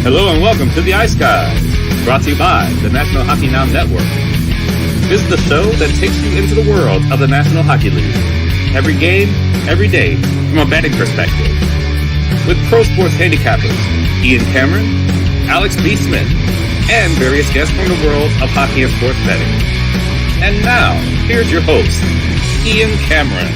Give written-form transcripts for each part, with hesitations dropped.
Hello and welcome to the Ice Guys, brought to you by the National Hockey Now Network. This is the show that takes you into the world of the National Hockey League. Every game, every day, from a betting perspective. With pro sports handicappers, Ian Cameron, Alex B. Smith, and various guests from the world of hockey and sports betting. And now, here's your host, Ian Cameron.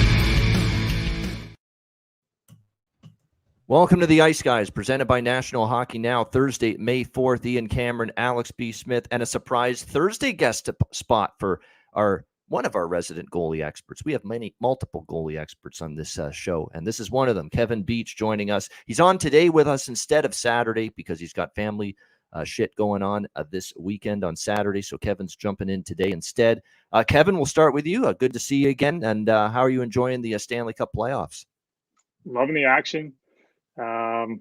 Welcome to the Ice Guys, presented by National Hockey Now, Thursday, May 4th. Ian Cameron, Alex B. Smith, and a surprise Thursday guest spot for one of our resident goalie experts. We have multiple goalie experts on this show, and this is one of them, Kevin Beach, joining us. He's on today with us instead of Saturday because he's got family shit going on this weekend on Saturday, so Kevin's jumping in today instead. Kevin, we'll start with you. Good to see you again, and how are you enjoying the Stanley Cup playoffs? Loving the action. The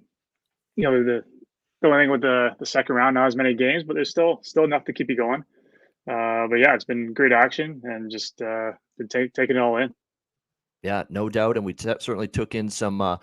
only thing with the second round, not as many games, but there's still enough to keep you going. But yeah, it's been great action and just been taking it all in. Yeah, no doubt. And we certainly took in some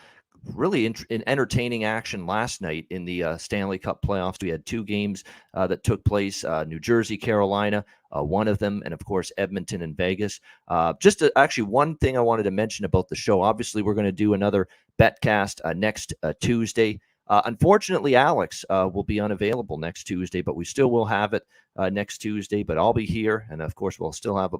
really entertaining action last night in the Stanley Cup playoffs. We had two games that took place, New Jersey, Carolina, one of them, and of course, Edmonton and Vegas. Actually, one thing I wanted to mention about the show, obviously, we're going to do another betcast next Tuesday. Unfortunately, Alex will be unavailable next Tuesday, but we still will have it next Tuesday. But I'll be here, and of course, we'll still have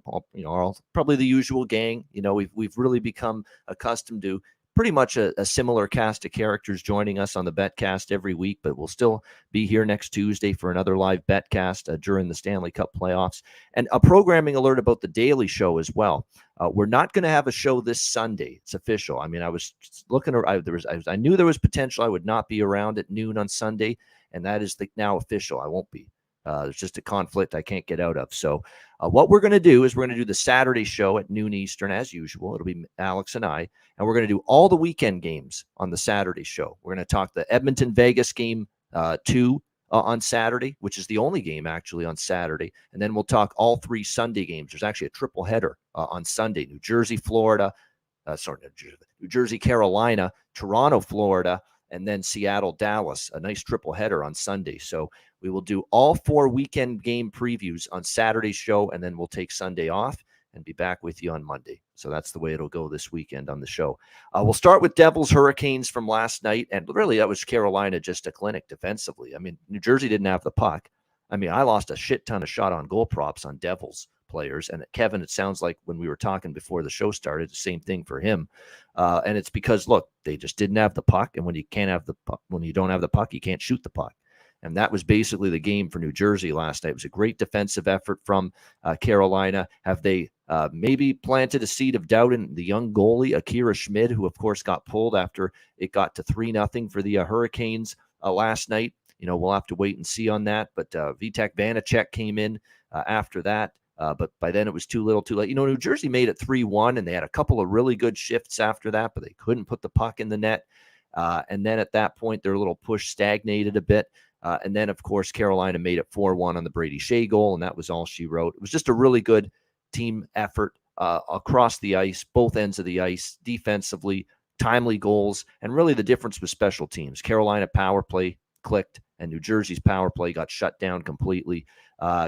probably the usual gang. We've really become accustomed to pretty much a similar cast of characters joining us on the betcast every week, but we'll still be here next Tuesday for another live betcast during the Stanley Cup playoffs. And a programming alert about the Daily Show as well. We're not going to have a show this Sunday. It's official. I mean, I was looking. I knew there was potential I would not be around at noon on Sunday, and that is now official. I won't be. There's just a conflict I can't get out of. So what we're going to do is we're going to do the Saturday show at noon Eastern as usual. It'll be Alex and I, and we're going to do all the weekend games on the Saturday show. We're going to talk the Edmonton-Vegas game 2 on Saturday, which is the only game actually on Saturday. And then we'll talk all three Sunday games. There's actually a triple header on Sunday, New Jersey, Carolina, Toronto, Florida, and then Seattle, Dallas, a nice triple header on Sunday. So we will do all 4 weekend game previews on Saturday's show, and then we'll take Sunday off and be back with you on Monday. So that's the way it'll go this weekend on the show. We'll start with Devils Hurricanes from last night, and really that was Carolina just a clinic defensively. I mean, New Jersey didn't have the puck. I mean, I lost a shit ton of shot on goal props on Devils players, and Kevin, it sounds like when we were talking before the show started, the same thing for him. And it's because, look, they just didn't have the puck, and when you don't have the puck, you can't shoot the puck. And that was basically the game for New Jersey last night. It was a great defensive effort from Carolina. Have they maybe planted a seed of doubt in the young goalie, Akira Schmid, who, of course, got pulled after it got to 3-0 for the Hurricanes last night? We'll have to wait and see on that. But Vitek Vanacek came in after that. But by then it was too little, too late. New Jersey made it 3-1, and they had a couple of really good shifts after that, but they couldn't put the puck in the net. And then at that point, their little push stagnated a bit. And then, of course, Carolina made it 4-1 on the Brady Shea goal, and that was all she wrote. It was just a really good team effort across the ice, both ends of the ice, defensively, timely goals, and really the difference was special teams. Carolina power play clicked, and New Jersey's power play got shut down completely.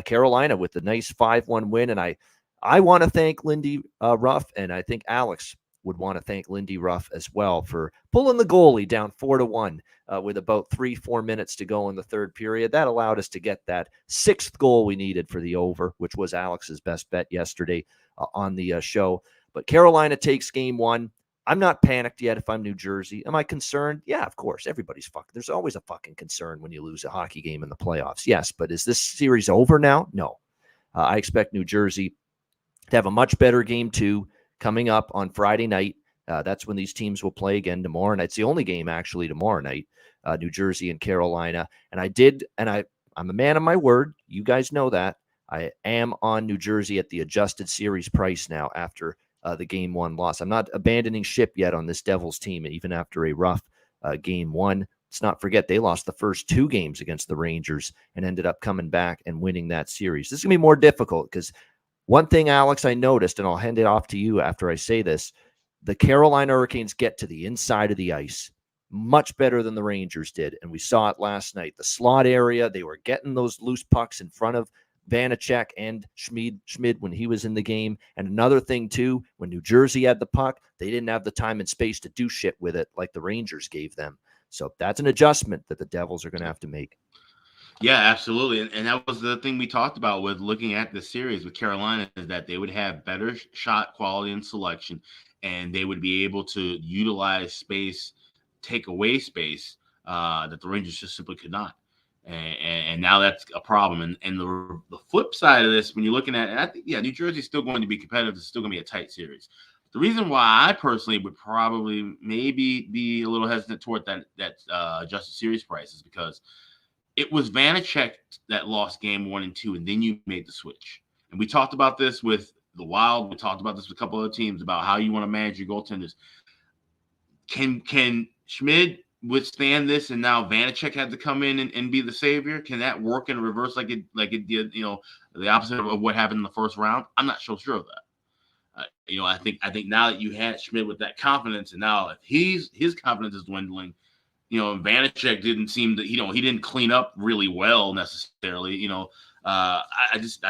Carolina with the nice 5-1 win, and I want to thank Lindy Ruff, and I think Alex would want to thank Lindy Ruff as well for pulling the goalie down 4-1 with about 3-4 minutes to go in the third period. That allowed us to get that 6th goal we needed for the over, which was Alex's best bet yesterday on the show. But Carolina takes game 1. I'm not panicked yet if I'm New Jersey. Am I concerned? Yeah, of course. Everybody's fucking. There's always a fucking concern when you lose a hockey game in the playoffs. Yes, but is this series over now? No. I expect New Jersey to have a much better game 2 coming up on Friday night. That's when these teams will play again tomorrow night. It's the only game actually tomorrow night, New Jersey and Carolina. And I'm a man of my word. You guys know that. I am on New Jersey at the adjusted series price now after the game 1 loss. I'm not abandoning ship yet on this Devils team, even after a rough game 1. Let's not forget they lost the first 2 games against the Rangers and ended up coming back and winning that series. This is going to be more difficult because one thing, Alex, I noticed, and I'll hand it off to you after I say this, the Carolina Hurricanes get to the inside of the ice much better than the Rangers did. And we saw it last night. The slot area, they were getting those loose pucks in front of Vanacek and Schmid when he was in the game. And another thing, too, when New Jersey had the puck, they didn't have the time and space to do shit with it like the Rangers gave them. So that's an adjustment that the Devils are going to have to make. Yeah, absolutely. And that was the thing we talked about with looking at the series with Carolina, is that they would have better shot quality and selection, and they would be able to utilize space, take away space that the Rangers just simply could not. And now that's a problem. And the flip side of this, when you're looking at, and I think, yeah, New Jersey's still going to be competitive. It's still going to be a tight series. The reason why I personally would probably maybe be a little hesitant toward that adjusted series price is because it was Vanacek that lost game 1 and 2, and then you made the switch. And we talked about this with the Wild. We talked about this with a couple of teams about how you want to manage your goaltenders. Can Schmid withstand this, and now Vanacek had to come in and be the savior? Can that work in reverse like it did, the opposite of what happened in the first round? I'm not so sure of that. I think now that you had Schmid with that confidence, and now if his confidence is dwindling, Vanacek didn't seem to, he didn't clean up really well necessarily. I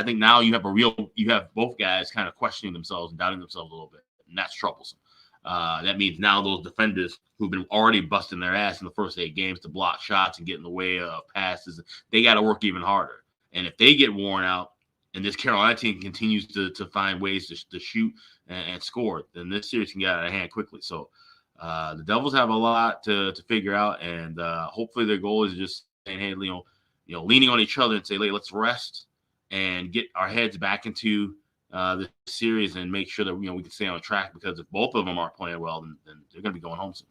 think now you have both guys kind of questioning themselves and doubting themselves a little bit, and that's troublesome. That means now those defenders who've been already busting their ass in the first 8 games to block shots and get in the way of passes, they got to work even harder. And if they get worn out, and this Carolina team continues to find ways to shoot and score, then this series can get out of hand quickly. So the Devils have a lot to figure out, and hopefully their goal is just saying, hey, leaning on each other and say, hey, let's rest and get our heads back into the series and make sure that we can stay on track, because if both of them aren't playing well, then they're going to be going home soon.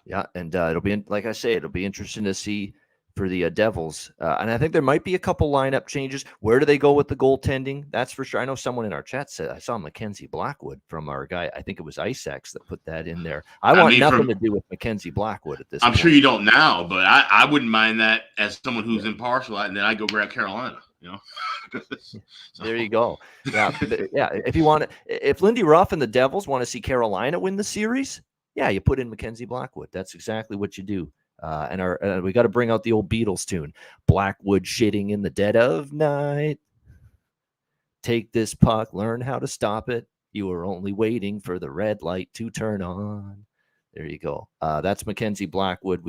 Yeah, and it'll be, like I say, it'll be interesting to see for the Devils. And I think there might be a couple lineup changes. Where do they go with the goaltending? That's for sure. I know someone in our chat said, I saw Mackenzie Blackwood from our guy. I think it was Icex that put that in there. I want nothing to do with Mackenzie Blackwood at this point. I'm sure you don't now, but I wouldn't mind that as someone who's impartial, and then I go grab Carolina. So. There you go. Yeah, yeah. If Lindy Ruff and the Devils want to see Carolina win the series, yeah, you put in Mackenzie Blackwood. That's exactly what you do. And we got to bring out the old Beatles tune, Blackwood shitting in the dead of night. Take this puck, learn how to stop it. You are only waiting for the red light to turn on. There you go. That's Mackenzie Blackwood.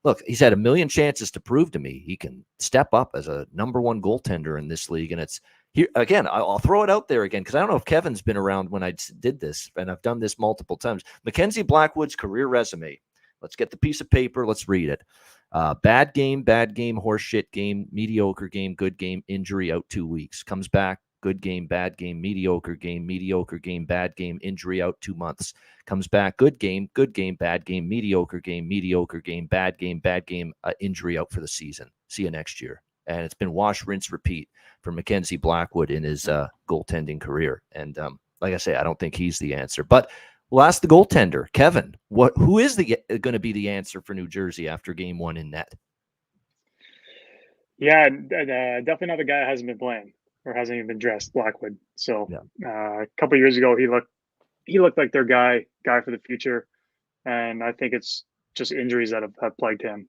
Look, he's had a million chances to prove to me he can step up as a number 1 goaltender in this league. And it's here again. I'll throw it out there again, because I don't know if Kevin's been around when I did this, and I've done this multiple times. Mackenzie Blackwood's career resume. Let's get the piece of paper. Let's read it. Bad game, horseshit game, mediocre game, good game, injury, out 2 weeks. Comes back, good game, bad game, mediocre game, bad game, injury, out 2 months. Comes back, good game, bad game, mediocre game, bad game, injury, out for the season. See you next year. And it's been wash, rinse, repeat for Mackenzie Blackwood in his goaltending career. And like I say, I don't think he's the answer. But we'll ask the goaltender, Kevin. Who is going to be the answer for New Jersey after game 1 in net? Yeah, definitely not the guy that hasn't been playing or hasn't even been dressed, Blackwood. So a couple of years ago, he looked like their guy for the future, and I think it's just injuries that have plagued him.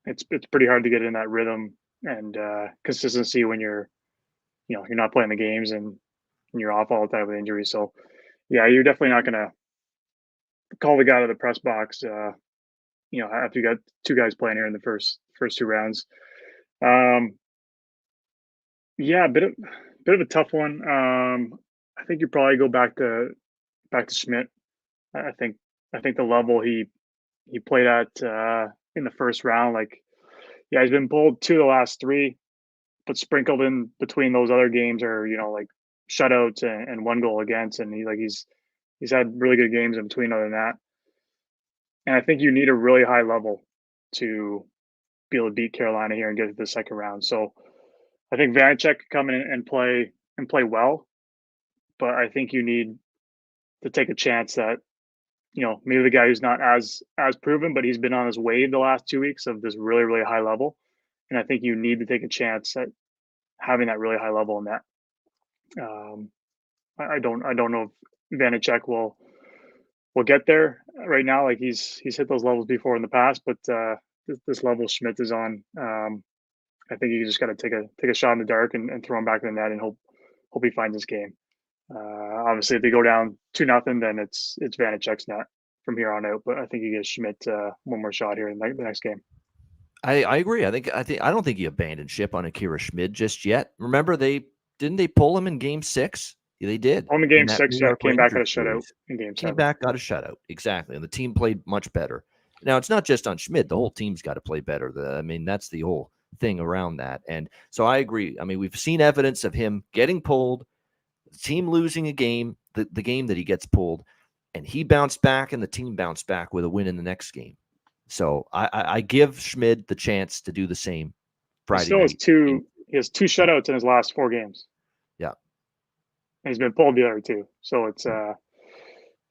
It's pretty hard to get in that rhythm and consistency when you're not playing the games and you're off all the time with injuries. So yeah, you're definitely not going to call the guy to the press box, after you got 2 guys playing here in the first 2 rounds. Yeah, a bit of a tough one. I think you probably go back to Schmidt. I think the level he played at in the first round, he's been pulled 2 of the last 3, but sprinkled in between those other games are shutouts and 1 goal against, and he's had really good games in between other than that. And I think you need a really high level to be able to beat Carolina here and get to the second round. So I think Vanacek could come in and play well, but I think you need to take a chance that, maybe the guy who's not as proven, but he's been on his wave the last 2 weeks of this really, really high level. And I think you need to take a chance at having that really high level in that. I don't know if Vanacek will will get there. Right now, like he's hit those levels before in the past, but this level Schmidt is on, I think you just got to take a shot in the dark and throw him back in the net and hope he finds his game. Obviously, if they go down 2-0, then it's Vanacek's net from here on out. But I think he gives Schmidt one more shot here in the next game. I agree. I don't think he abandoned ship on Akira Schmid just yet. Remember, they pull him in Game 6? They did. On the Game that 6, New York came back at a Rangers shutout series. in Game 7. Came back, got a shutout. Exactly. And the team played much better. Now, it's not just on Schmid. The whole team's got to play better. That's the whole thing around that. And so I agree. I mean, we've seen evidence of him getting pulled, the team losing a game, the game that he gets pulled, and he bounced back and the team bounced back with a win in the next game. So I give Schmid the chance to do the same Friday night. He has 2 shutouts in his last 4 games. Yeah. And he's been pulled the other 2. So it's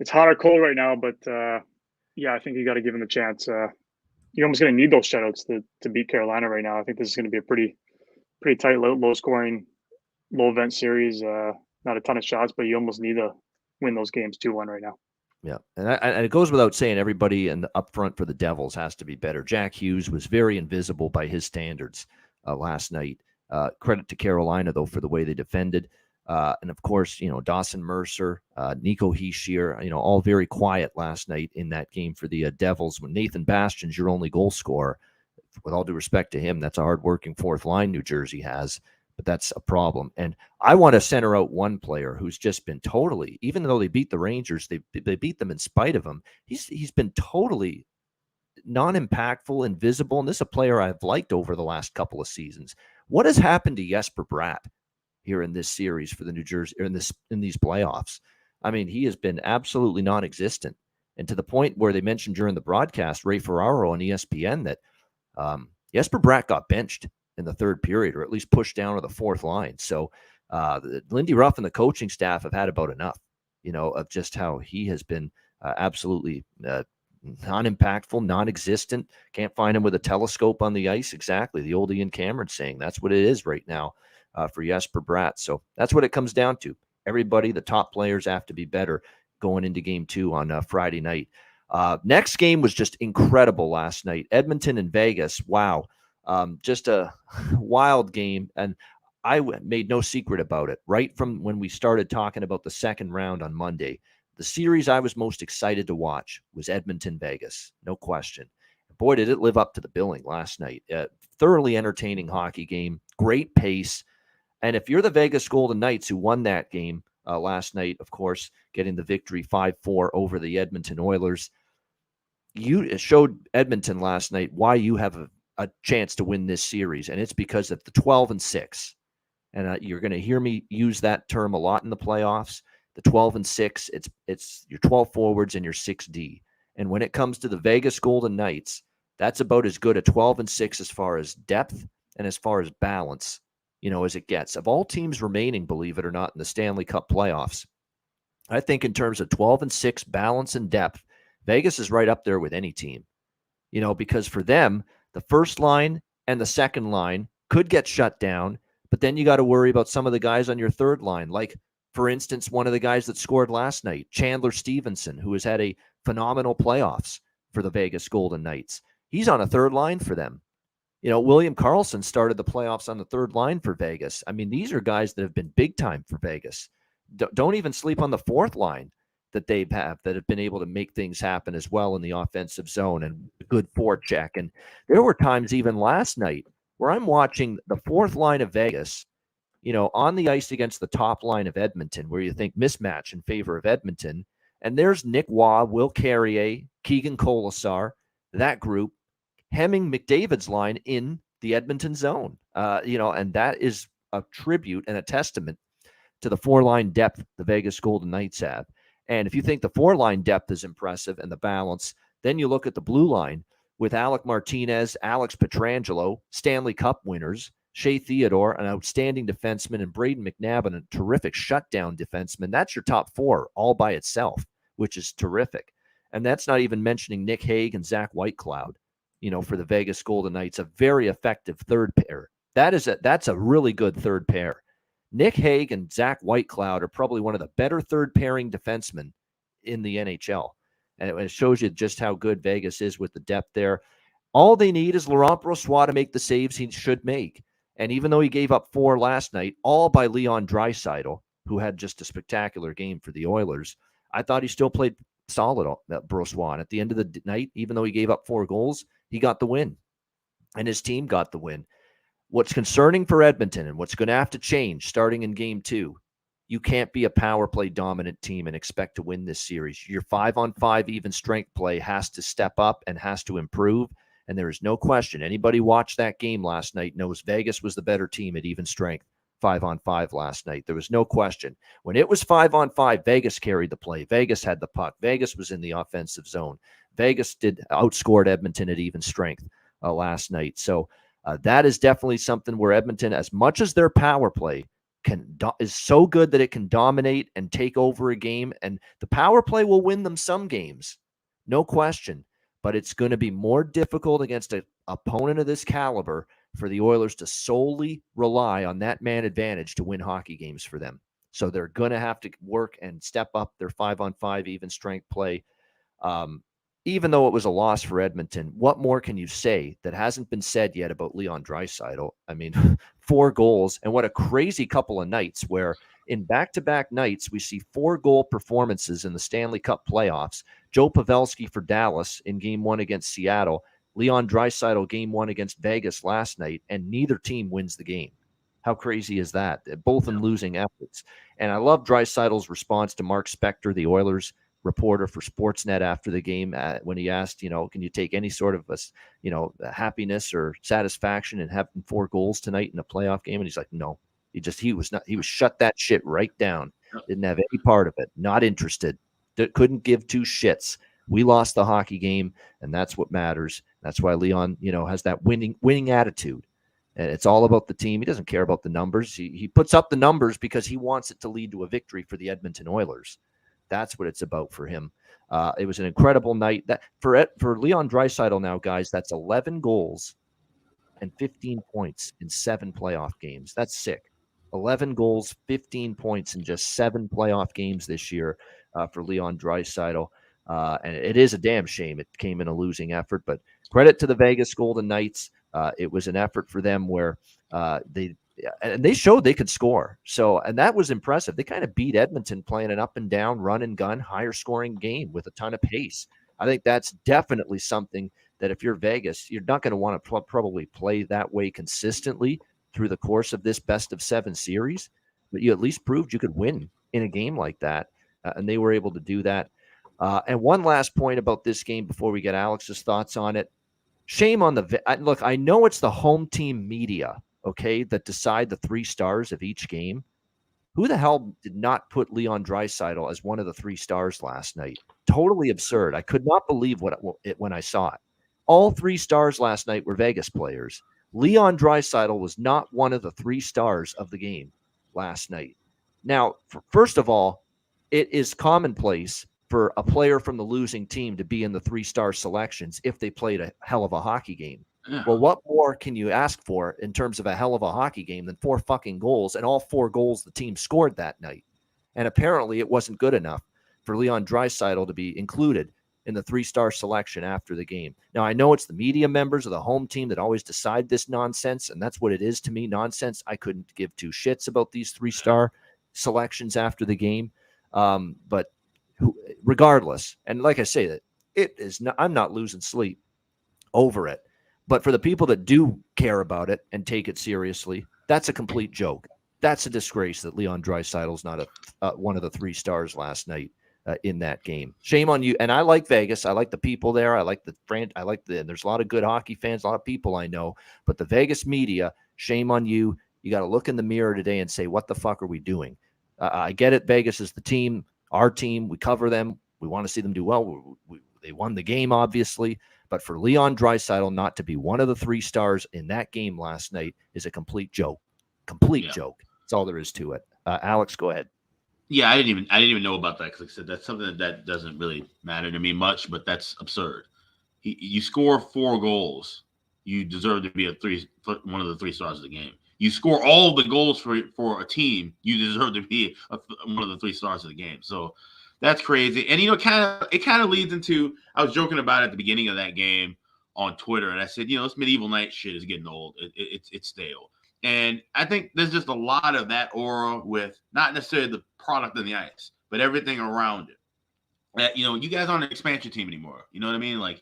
hot or cold right now, but I think you got to give him a chance. You're almost going to need those shutouts to beat Carolina right now. I think this is going to be a pretty tight, low scoring, low event series. Not a ton of shots, but you almost need to win those games 2-1 right now. Yeah, and it goes without saying, everybody in the up front for the Devils has to be better. Jack Hughes was very invisible by his standards last night. Credit to Carolina, though, for the way they defended. And, of course, Dawson Mercer, Nico Hischier, all very quiet last night in that game for the Devils. When Nathan Bastian's your only goal scorer, with all due respect to him, that's a hardworking fourth line New Jersey has, but that's a problem. And I want to center out one player who's just been totally, even though they beat the Rangers, they beat them in spite of him. He's been totally non-impactful, invisible, and this is a player I've liked over the last couple of seasons. What has happened to Jesper Bratt here in this series for the New Jersey, or in these playoffs? I mean, he has been absolutely non-existent, and to the point where they mentioned during the broadcast, Ray Ferraro on ESPN, that Jesper Bratt got benched in the third period, or at least pushed down to the fourth line. So Lindy Ruff and the coaching staff have had about enough, of just how he has been absolutely non-impactful, non-existent. Can't find him with a telescope on the ice. Exactly. The old Ian Cameron saying that's what it is right now for Jesper Bratt. So that's what it comes down to. Everybody, the top players have to be better going into Game 2 on Friday night. Next game was just incredible last night. Edmonton and Vegas. Wow. Just a wild game. And I made no secret about it. Right from when we started talking about the second round on Monday, the series I was most excited to watch was Edmonton-Vegas. No question. Boy, did it live up to the billing last night. Thoroughly entertaining hockey game. Great pace. And if you're the Vegas Golden Knights, who won that game last night, of course, getting the victory 5-4 over the Edmonton Oilers, you showed Edmonton last night why you have a chance to win this series, and it's because of the 12-6. And you're going to hear me use that term a lot in the playoffs. The 12-6, it's your 12 forwards and your 6D. And when it comes to the Vegas Golden Knights, that's about as good a 12-6 as far as depth and as far as balance, as it gets. Of all teams remaining, believe it or not, in the Stanley Cup playoffs, I think in terms of 12-6 balance and depth, Vegas is right up there with any team, because for them, the first line and the second line could get shut down, but then you got to worry about some of the guys on your third line, like, for instance, one of the guys that scored last night, Chandler Stevenson, who has had a phenomenal playoffs for the Vegas Golden Knights. He's on a third line for them. William Karlsson started the playoffs on the third line for Vegas. I mean, these are guys that have been big time for Vegas. Don't even sleep on the fourth line that have been able to make things happen as well in the offensive zone and a good forecheck. And there were times even last night where I'm watching the fourth line of Vegas, on the ice against the top line of Edmonton, where you think mismatch in favor of Edmonton. And there's Nick Waugh, Will Carrier, Keegan Colasar, that group, hemming McDavid's line in the Edmonton zone. And that is a tribute and a testament to the four-line depth the Vegas Golden Knights have. And if you think the four-line depth is impressive and the balance, then you look at the blue line with Alec Martinez, Alex Pietrangelo, Stanley Cup winners, Shea Theodore, an outstanding defenseman, and Braden McNabb, a terrific shutdown defenseman. That's your top four all by itself, which is terrific. And that's not even mentioning Nick Hague and Zach Whitecloud, for the Vegas Golden Knights, a very effective third pair. That's a really good third pair. Nick Hague and Zach Whitecloud are probably one of the better third pairing defensemen in the NHL. And it shows you just how good Vegas is with the depth there. All they need is Laurent Brossoit to make the saves he should make. And even though he gave up 4 last night, all by Leon Draisaitl, who had just a spectacular game for the Oilers, I thought he still played solid, Brossoit. At the end of the night, even though he gave up 4 goals, he got the win. And his team got the win. What's concerning for Edmonton and what's going to have to change starting in game 2, you can't be a power play dominant team and expect to win this series. Your 5-on-5 even strength play has to step up and has to improve. And there is no question. Anybody watched that game last night knows Vegas was the better team at even strength 5-on-5 last night. There was no question. When it was 5-on-5, Vegas carried the play. Vegas had the puck. Vegas was in the offensive zone. Vegas outscored Edmonton at even strength last night. So that is definitely something where Edmonton, as much as their power play is so good that it can dominate and take over a game, and the power play will win them some games, no question. But it's going to be more difficult against an opponent of this caliber for the Oilers to solely rely on that man advantage to win hockey games for them. So they're going to have to work and step up their 5-on-5 even strength play. Even though it was a loss for Edmonton, what more can you say that hasn't been said yet about Leon Draisaitl? I mean, 4 goals, and what a crazy couple of nights where in back-to-back nights we see 4-goal performances in the Stanley Cup playoffs. Joe Pavelski for Dallas in Game 1 against Seattle, Leon Draisaitl Game 1 against Vegas last night, and neither team wins the game. How crazy is that? Both in losing efforts. And I love Draisaitl's response to Mark Spector, the Oilers reporter for Sportsnet, after the game when he asked, can you take any sort of happiness or satisfaction in having 4 goals tonight in a playoff game? And he's like, no. He was shut that shit right down. Didn't have any part of it. Not interested. Couldn't give 2 shits. We lost the hockey game, and that's what matters. That's why Leon, has that winning attitude. And it's all about the team. He doesn't care about the numbers. He puts up the numbers because he wants it to lead to a victory for the Edmonton Oilers. That's what it's about for him. It was an incredible night. That for Leon Draisaitl now, guys, that's 11 goals and 15 points in 7 playoff games. That's sick. 11 goals, 15 points in just 7 playoff games this year for Leon Draisaitl. And it is a damn shame it came in a losing effort, but credit to the Vegas Golden Knights. It was an effort for them where they showed they could score. So, and that was impressive. They kind of beat Edmonton playing an up and down, run and gun, higher scoring game with a ton of pace. I think that's definitely something that if you're Vegas, you're not going to want to probably play that way consistently through the course of this best of 7 series, but you at least proved you could win in a game like that. And they were able to do that. And one last point about this game before we get Alex's thoughts on it. Shame on look, I know it's the home team media, okay, that decide the 3 stars of each game. Who the hell did not put Leon Draisaitl as one of the 3 stars last night? Totally absurd. I could not believe when I saw it. All 3 stars last night were Vegas players. Leon Draisaitl was not one of the 3 stars of the game last night. Now, first of all, it is commonplace for a player from the losing team to be in the 3-star selections if they played a hell of a hockey game. Yeah. Well, what more can you ask for in terms of a hell of a hockey game than 4 fucking goals, and all 4 goals the team scored that night? And apparently it wasn't good enough for Leon Draisaitl to be included in the 3-star selection after the game. Now, I know it's the media members of the home team that always decide this nonsense, and that's what it is to me, nonsense. I couldn't give 2 shits about these 3-star selections after the game. But regardless, and like I say, that it is not, I'm not losing sleep over it. But for the people that do care about it and take it seriously, that's a complete joke. That's a disgrace that Leon Draisaitl's not one of the 3 stars last night in that game. Shame on you. And I like Vegas. I like the people there. I like there's a lot of good hockey fans, a lot of people I know. But the Vegas media, shame on you. You got to look in the mirror today and say, what the fuck are we doing? I get it. Vegas is the team, our team. We cover them. We want to see them do well. They won the game, obviously. But for Leon Draisaitl not to be one of the 3 stars in that game last night is a complete joke. Complete joke. That's all there is to it. Alex, go ahead. Yeah, I didn't even know about that because, like I said, that's something that doesn't really matter to me much, but that's absurd. You score 4 goals, you deserve to be one of the 3 stars of the game. You score all of the goals for a team, you deserve to be one of the 3 stars of the game. So That's crazy. And it kind of leads into, I was joking about it at the beginning of that game on Twitter, and I said, this medieval night shit is getting old. It's stale. And I think there's just a lot of that aura with not necessarily the product on the ice, but everything around it. That, you guys aren't an expansion team anymore. You know what I mean? Like,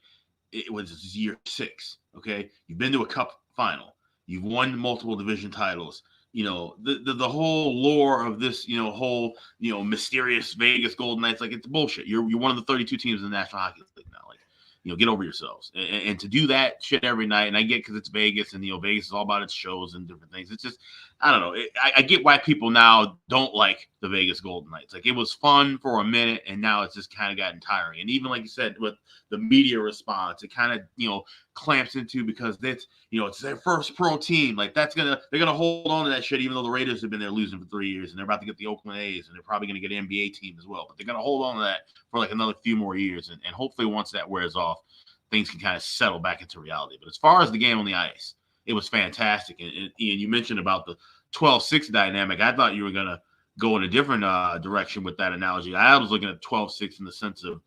it was year 6. Okay, you've been to a cup final. You've won multiple division titles. The whole lore of this, whole, mysterious Vegas Golden Knights, like, it's bullshit. You're one of the 32 teams in the National Hockey League now. Like, get over yourselves. And to do that shit every night, and I get because it's Vegas, and Vegas is all about its shows and different things. It's just, I don't know. I get why people now don't like the Vegas Golden Knights. Like, it was fun for a minute, and now it's just kind of gotten tiring. And even like you said, with the media response, it kind of clamps into, because it's their first pro team. Like, they're gonna hold on to that shit, even though the Raiders have been there losing for 3 years, and they're about to get the Oakland A's, and they're probably gonna get an NBA team as well. But they're gonna hold on to that for like another few more years, and hopefully once that wears off, things can kind of settle back into reality. But as far as the game on the ice, it was fantastic. And Ian, you mentioned about the 12-6 dynamic. I thought you were gonna go in a different direction with that analogy. I was looking at 12-6 in the sense of,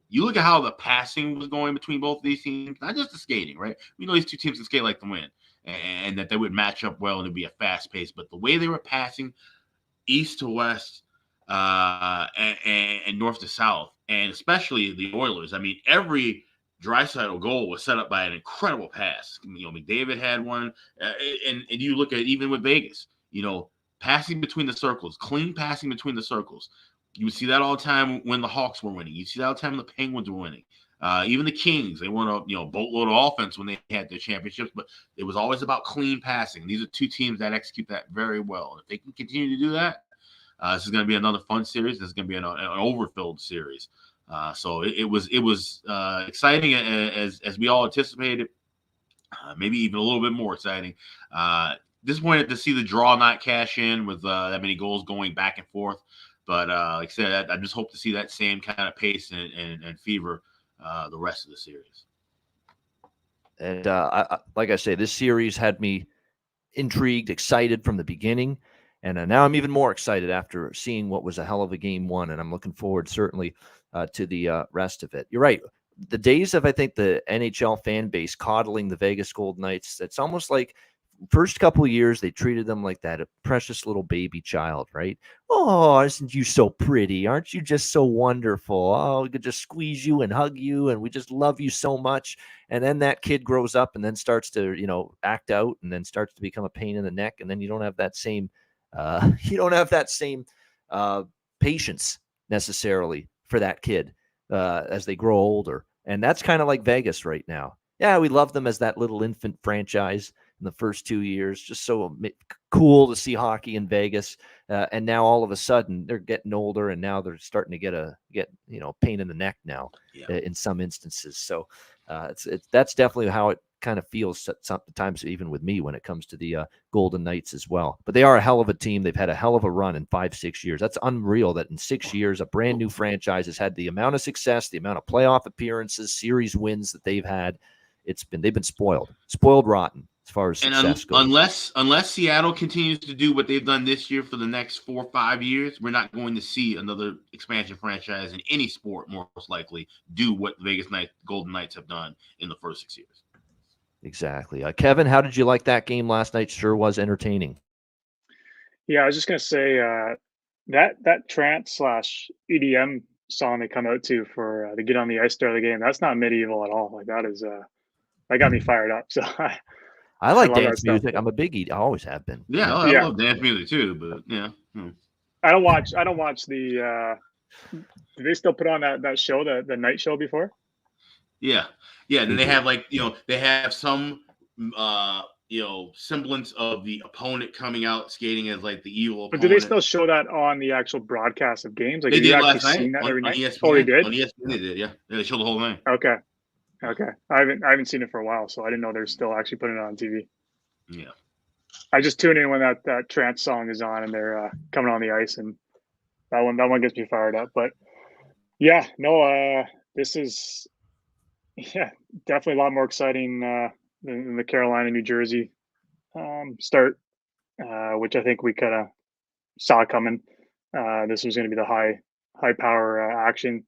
you look at how the passing was going between both of these teams, not just the skating, right? We know these two teams can skate like the wind, and that they would match up well and it'd be a fast pace. But the way they were passing east to west and north to south, and especially the Oilers, I mean, every Draisaitl goal was set up by an incredible pass. McDavid had one, and you look at it, even with Vegas, passing between the circles, clean passing between the circles. You would see that all the time when the Hawks were winning. You see that all the time when the Penguins were winning. Even the Kings, they won a boatload of offense when they had their championships, but it was always about clean passing. These are two teams that execute that very well. And if they can continue to do that, this is going to be another fun series. This is going to be an overfilled series. So it was exciting as we all anticipated. Maybe even a little bit more exciting. Disappointed to see the draw not cash in with that many goals going back and forth. But like I said, I just hope to see that same kind of pace and fever the rest of the series. And like I say, this series had me intrigued, excited from the beginning. And now I'm even more excited after seeing what was a hell of a game one. And I'm looking forward, certainly, to the rest of it. You're right. The days of, I think, the NHL fan base coddling the Vegas Golden Knights, it's almost like first couple of years, they treated them like that, a precious little baby child, right? Oh, isn't you so pretty? Aren't you just so wonderful? Oh, we could just squeeze you and hug you, and we just love you so much. And then that kid grows up and then starts to, act out, and then starts to become a pain in the neck. And then you don't have that same, patience necessarily for that kid as they grow older. And that's kind of like Vegas right now. Yeah, we love them as that little infant franchise in the first 2 years. Just so cool to see hockey in Vegas. And now all of a sudden they're getting older, and now they're starting to get pain in the neck now in some instances. So that's definitely how it kind of feels sometimes, even with me, when it comes to the Golden Knights as well. But they are a hell of a team. They've had a hell of a run in 5-6 years. That's unreal that in 6 years, a brand new franchise has had the amount of success, the amount of playoff appearances, series wins that they've had. They've been spoiled rotten as far as success goes. Unless Seattle continues to do what they've done this year for the next 4 or 5 years, we're not going to see another expansion franchise in any sport, most likely, do what the Vegas Golden Knights have done in the first 6 years. Exactly. Kevin, how did you like that game last night? Sure was entertaining. Yeah, I was just gonna say that trance / EDM song they come out to for the Get on the Ice start of the game. That's not medieval at all. Like, that is that got me fired up. So I like dance music. I'm a biggie. I always have been. Yeah, I love dance music too. But yeah, I don't watch the. Do they still put on that show, the night show before? Yeah. And they have they have some semblance of the opponent coming out skating as like the evil opponent. But do they still show that on the actual broadcast of games? Like, they did actually last night seen that every night? ESPN. Oh, they did? On ESPN they did, yeah. They showed the whole thing. Okay. I haven't seen it for a while, so I didn't know they're still actually putting it on TV. Yeah. I just tune in when that trance song is on and they're coming on the ice, and that one gets me fired up. But yeah, no, this is definitely a lot more exciting than the Carolina, New Jersey start, which I think we kind of saw coming. This was going to be the high high power action.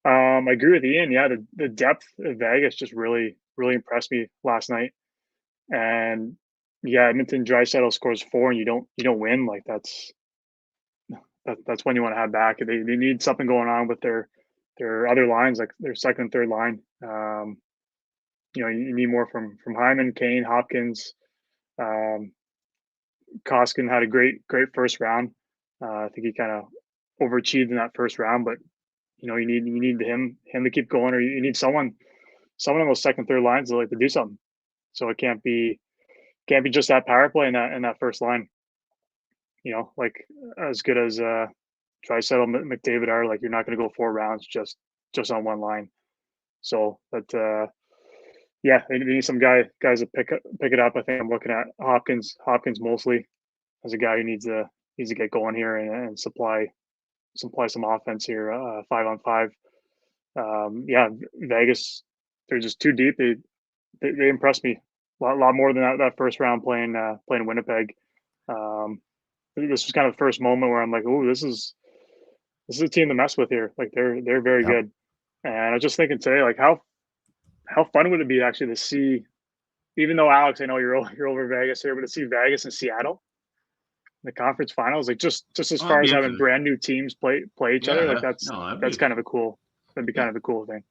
I agree with Ian. Yeah, the depth of Vegas just really impressed me last night. And yeah, Edmonton Draisaitl scores 4 and you don't win. Like that's when you want to have back. They need something going on with their other lines, like their second and third line. You need more from Hyman, Kane, Hopkins. Koskinen had a great first round. I think he kind of overachieved in that first round, but you need him to keep going, or you need someone on those second, third lines to do something. So it can't be just that power play in that first line. Like as good as Draisaitl, McDavid are, like you're not going to go 4 rounds just on one line. So, but yeah, they need some guys to pick it up. I think I'm looking at Hopkins mostly as a guy who needs to get going here and supply some offense here, 5-on-5. Yeah, Vegas, they're just too deep. They impressed me a lot more than that first round playing Winnipeg. This was kind of the first moment where I'm like, oh, this is a team to mess with here. Like they're very good. And I was just thinking today, like how fun would it be actually to see, even though Alex, I know you're over Vegas here, but to see Vegas and Seattle in the conference finals, like just as far as having brand new teams play each other, like that's kind of that'd be kind of a cool thing.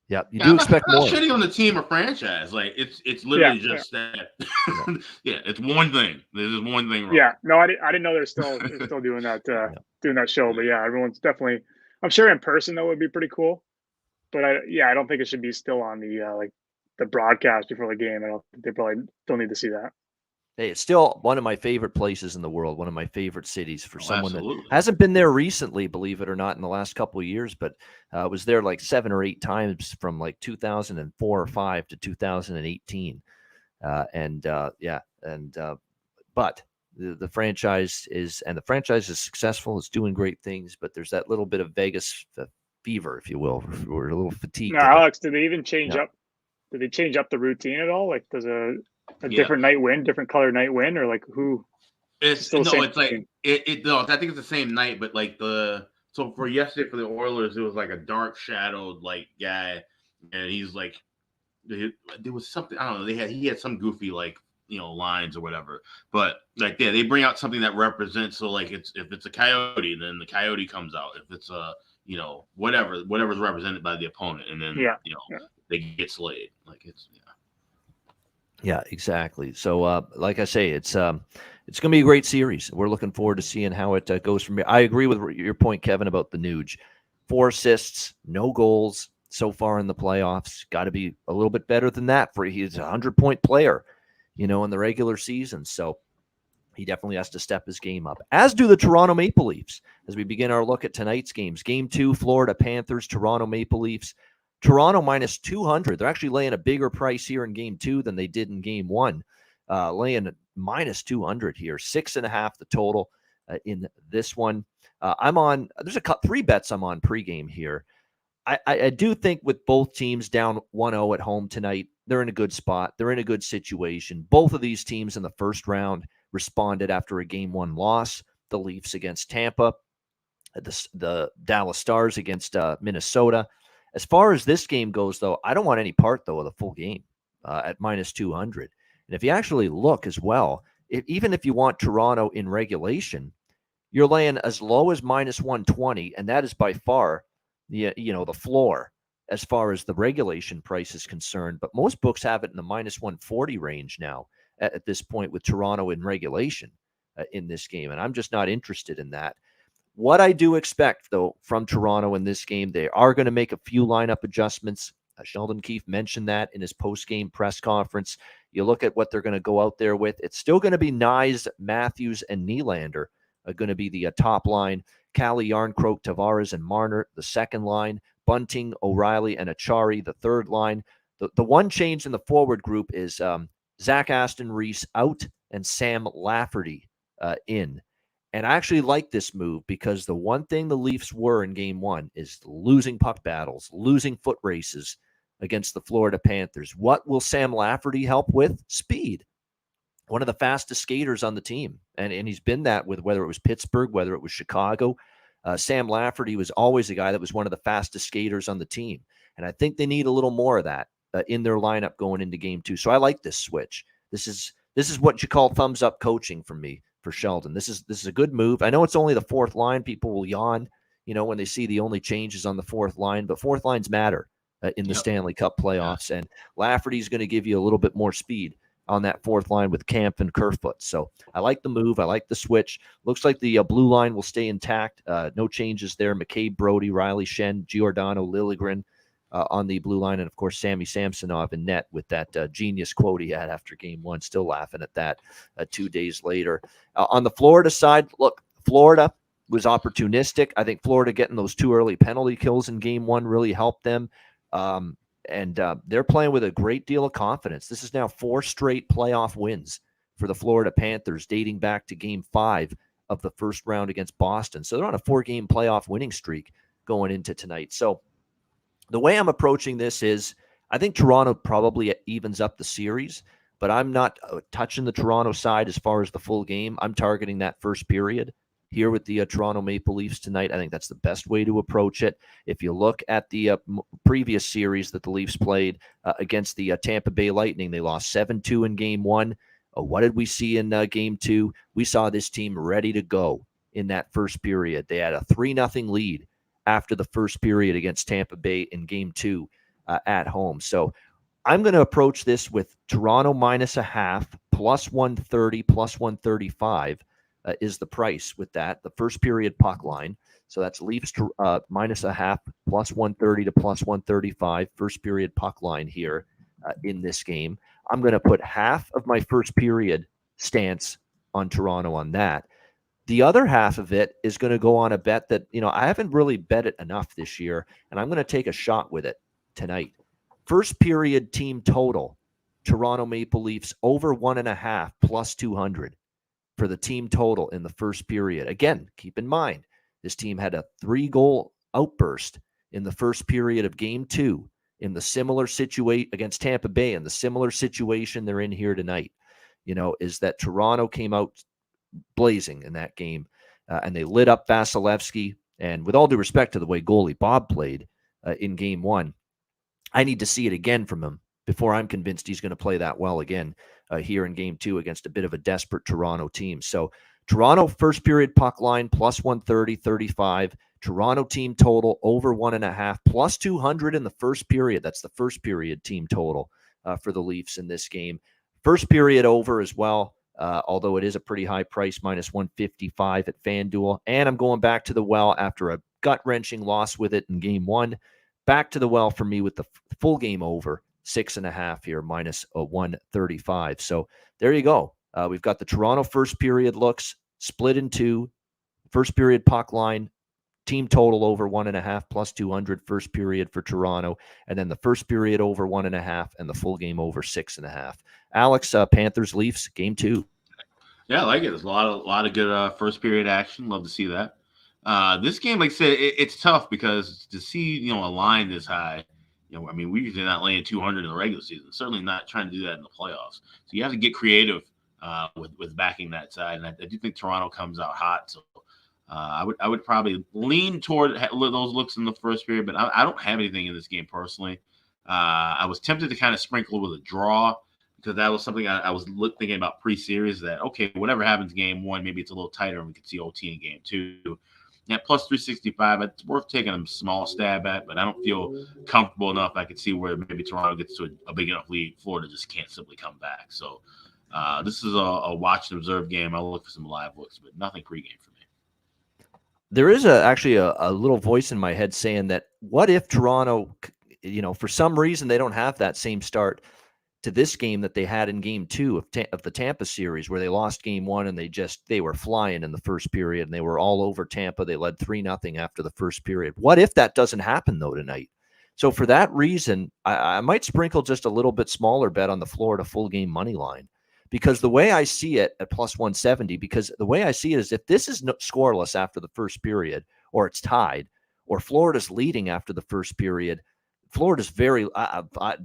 Yeah, you do expect more. I'm not shitting on the team or franchise. Like it's literally just that. Yeah, it's one thing. There's just one thing wrong. Yeah, no, I didn't know they're still doing that doing that show. But yeah, everyone's definitely. I'm sure in person that would be pretty cool. But I don't think it should be still on the the broadcast before the game. I don't think they probably don't need to see that. Hey, it's still one of my favorite places in the world, one of my favorite cities for someone absolutely. that hasn't been there recently, believe it or not, in the last couple of years, but was there like 7 or 8 times from like 2004 or 5 to 2018. But the franchise is successful. It's doing great things, but there's that little bit of Vegas fever, if you will. We're a little fatigued. Now, Alex, did they even change up? Did they change up the routine at all? Like, does a different night win, different color night win, or like who? It's still it's like it. No, I think it's the same night, but like so for yesterday for the Oilers, it was like a dark shadowed like guy, and he's like, there was something I don't know. He had some goofy like lines or whatever, but like they bring out something that represents. So like if it's a coyote, then the coyote comes out. If it's a whatever's represented by the opponent, and then they get slayed. Like it's Yeah, exactly. So, like I say, it's going to be a great series. We're looking forward to seeing how it goes from here. I agree with your point, Kevin, about the Nuge. 4 assists, no goals so far in the playoffs. Got to be a little bit better than that. He's a 100-point player, in the regular season. So he definitely has to step his game up, as do the Toronto Maple Leafs. As we begin our look at tonight's games, Game 2, Florida Panthers, Toronto Maple Leafs. Toronto minus 200. They're actually laying a bigger price here in Game 2 than they did in Game 1. Laying minus 200 here. 6.5 the total in this one. There's 3 bets I'm on pregame here. I do think with both teams down 1-0 at home tonight, they're in a good spot. They're in a good situation. Both of these teams in the first round responded after a Game 1 loss. The Leafs against Tampa, the Dallas Stars against Minnesota. As far as this game goes, though, I don't want any part, though, of the full game at minus 200. And if you actually look as well, even if you want Toronto in regulation, you're laying as low as minus 120, and that is by far the floor as far as the regulation price is concerned. But most books have it in the minus 140 range now at this point with Toronto in regulation in this game, and I'm just not interested in that. What I do expect, though, from Toronto in this game, they are going to make a few lineup adjustments. Sheldon Keefe mentioned that in his post-game press conference. You look at what they're going to go out there with. It's still going to be Nyes, Matthews, and Nylander are going to be the top line. Calle, Yarncroke, Tavares, and Marner, the second line. Bunting, O'Reilly, and Achari, the third line. The one change in the forward group is Zach Aston-Reese out and Sam Lafferty in. And I actually like this move because the one thing the Leafs were in Game 1 is losing puck battles, losing foot races against the Florida Panthers. What will Sam Lafferty help with? Speed. One of the fastest skaters on the team. And he's been that with whether it was Pittsburgh, whether it was Chicago. Sam Lafferty was always a guy that was one of the fastest skaters on the team. And I think they need a little more of that in their lineup going into game 2. So I like this switch. This is what you call thumbs up coaching from me for Sheldon. This is a good move. I know it's only the fourth line. People will yawn, when they see the only changes on the fourth line, but fourth lines matter in the Stanley Cup playoffs. And Lafferty's going to give you a little bit more speed on that fourth line with Camp and Kerfoot. So I like the move. I like the switch. Looks like the blue line will stay intact. No changes there. McCabe, Brody, Riley, Shen, Giordano, Liljegren on the blue line. And, of course, Sammy Samsonov in net with that genius quote he had after game 1. Still laughing at that 2 days later. On the Florida side, look, Florida was opportunistic. I think Florida getting those 2 early penalty kills in game 1 really helped them. And they're playing with a great deal of confidence. This is now 4 straight playoff wins for the Florida Panthers, dating back to game 5 of the first round against Boston. So they're on a 4-game playoff winning streak going into tonight. So the way I'm approaching this is I think Toronto probably evens up the series, but I'm not touching the Toronto side as far as the full game. I'm targeting that first period here with the Toronto Maple Leafs tonight. I think that's the best way to approach it. If you look at the previous series that the Leafs played against the Tampa Bay Lightning, they lost 7-2 in game 1. What did we see in game 2? We saw this team ready to go in that first period. They had a 3-0 lead after the first period against Tampa Bay in game 2 at home. So I'm going to approach this with Toronto -0.5, +130, +135. Is the price with that, the first period puck line. So that's Leafs -0.5, +130 to +135, first period puck line here in this game. I'm going to put half of my first period stance on Toronto on that. The other half of it is going to go on a bet that, I haven't really bet it enough this year, and I'm going to take a shot with it tonight. First period team total, Toronto Maple Leafs over 1.5 +200. For the team total in the first period. Again, keep in mind, this team had a 3-goal outburst in the first period of game 2 in the similar situation against Tampa Bay, and the similar situation they're in here tonight, is that Toronto came out blazing in that game, and they lit up Vasilevsky. And with all due respect to the way goalie Bob played in game 1, I need to see it again from him before I'm convinced he's going to play that well again here in game 2 against a bit of a desperate Toronto team. So Toronto first period puck line +130, 35. Toronto team total over 1.5 +200 in the first period. That's the first period team total for the Leafs in this game. First period over as well, although it is a pretty high price, -155 at FanDuel. And I'm going back to the well after a gut-wrenching loss with it in game 1. Back to the well for me with the full game over. 6.5 here, -135. So there you go. We've got the Toronto first period looks split in 2. First period puck line, team total over 1.5 +200 first period for Toronto, and then the first period over 1.5 and the full game over 6.5. Alex, Panthers Leafs game 2. Yeah, I like it. There's a lot of good first period action. Love to see that. This game, like I said, it's tough because to see a line this high. We usually not laying 200 in the regular season. Certainly not trying to do that in the playoffs. So you have to get creative with backing that side. And I do think Toronto comes out hot. So I would probably lean toward those looks in the first period. But I don't have anything in this game personally. I was tempted to kind of sprinkle with a draw because that was something I was thinking about pre-series. That okay, whatever happens game 1, maybe it's a little tighter and we could see OT in game 2. At +365, it's worth taking a small stab at, but I don't feel comfortable enough. I could see where maybe Toronto gets to a big enough lead. Florida just can't simply come back. So this is a watch and observe game. I'll look for some live looks, but nothing pregame for me. There is actually a little voice in my head saying that what if Toronto, for some reason they don't have that same start to this game that they had in game 2 of the Tampa series, where they lost game 1 and they were flying in the first period and they were all over Tampa. They led 3-0 after the first period. What if that doesn't happen though tonight? So for that reason, I might sprinkle just a little bit smaller bet on the Florida full game money line, because the way I see it at +170, because the way I see it is if this is scoreless after the first period, or it's tied, or Florida's leading after the first period, Florida's very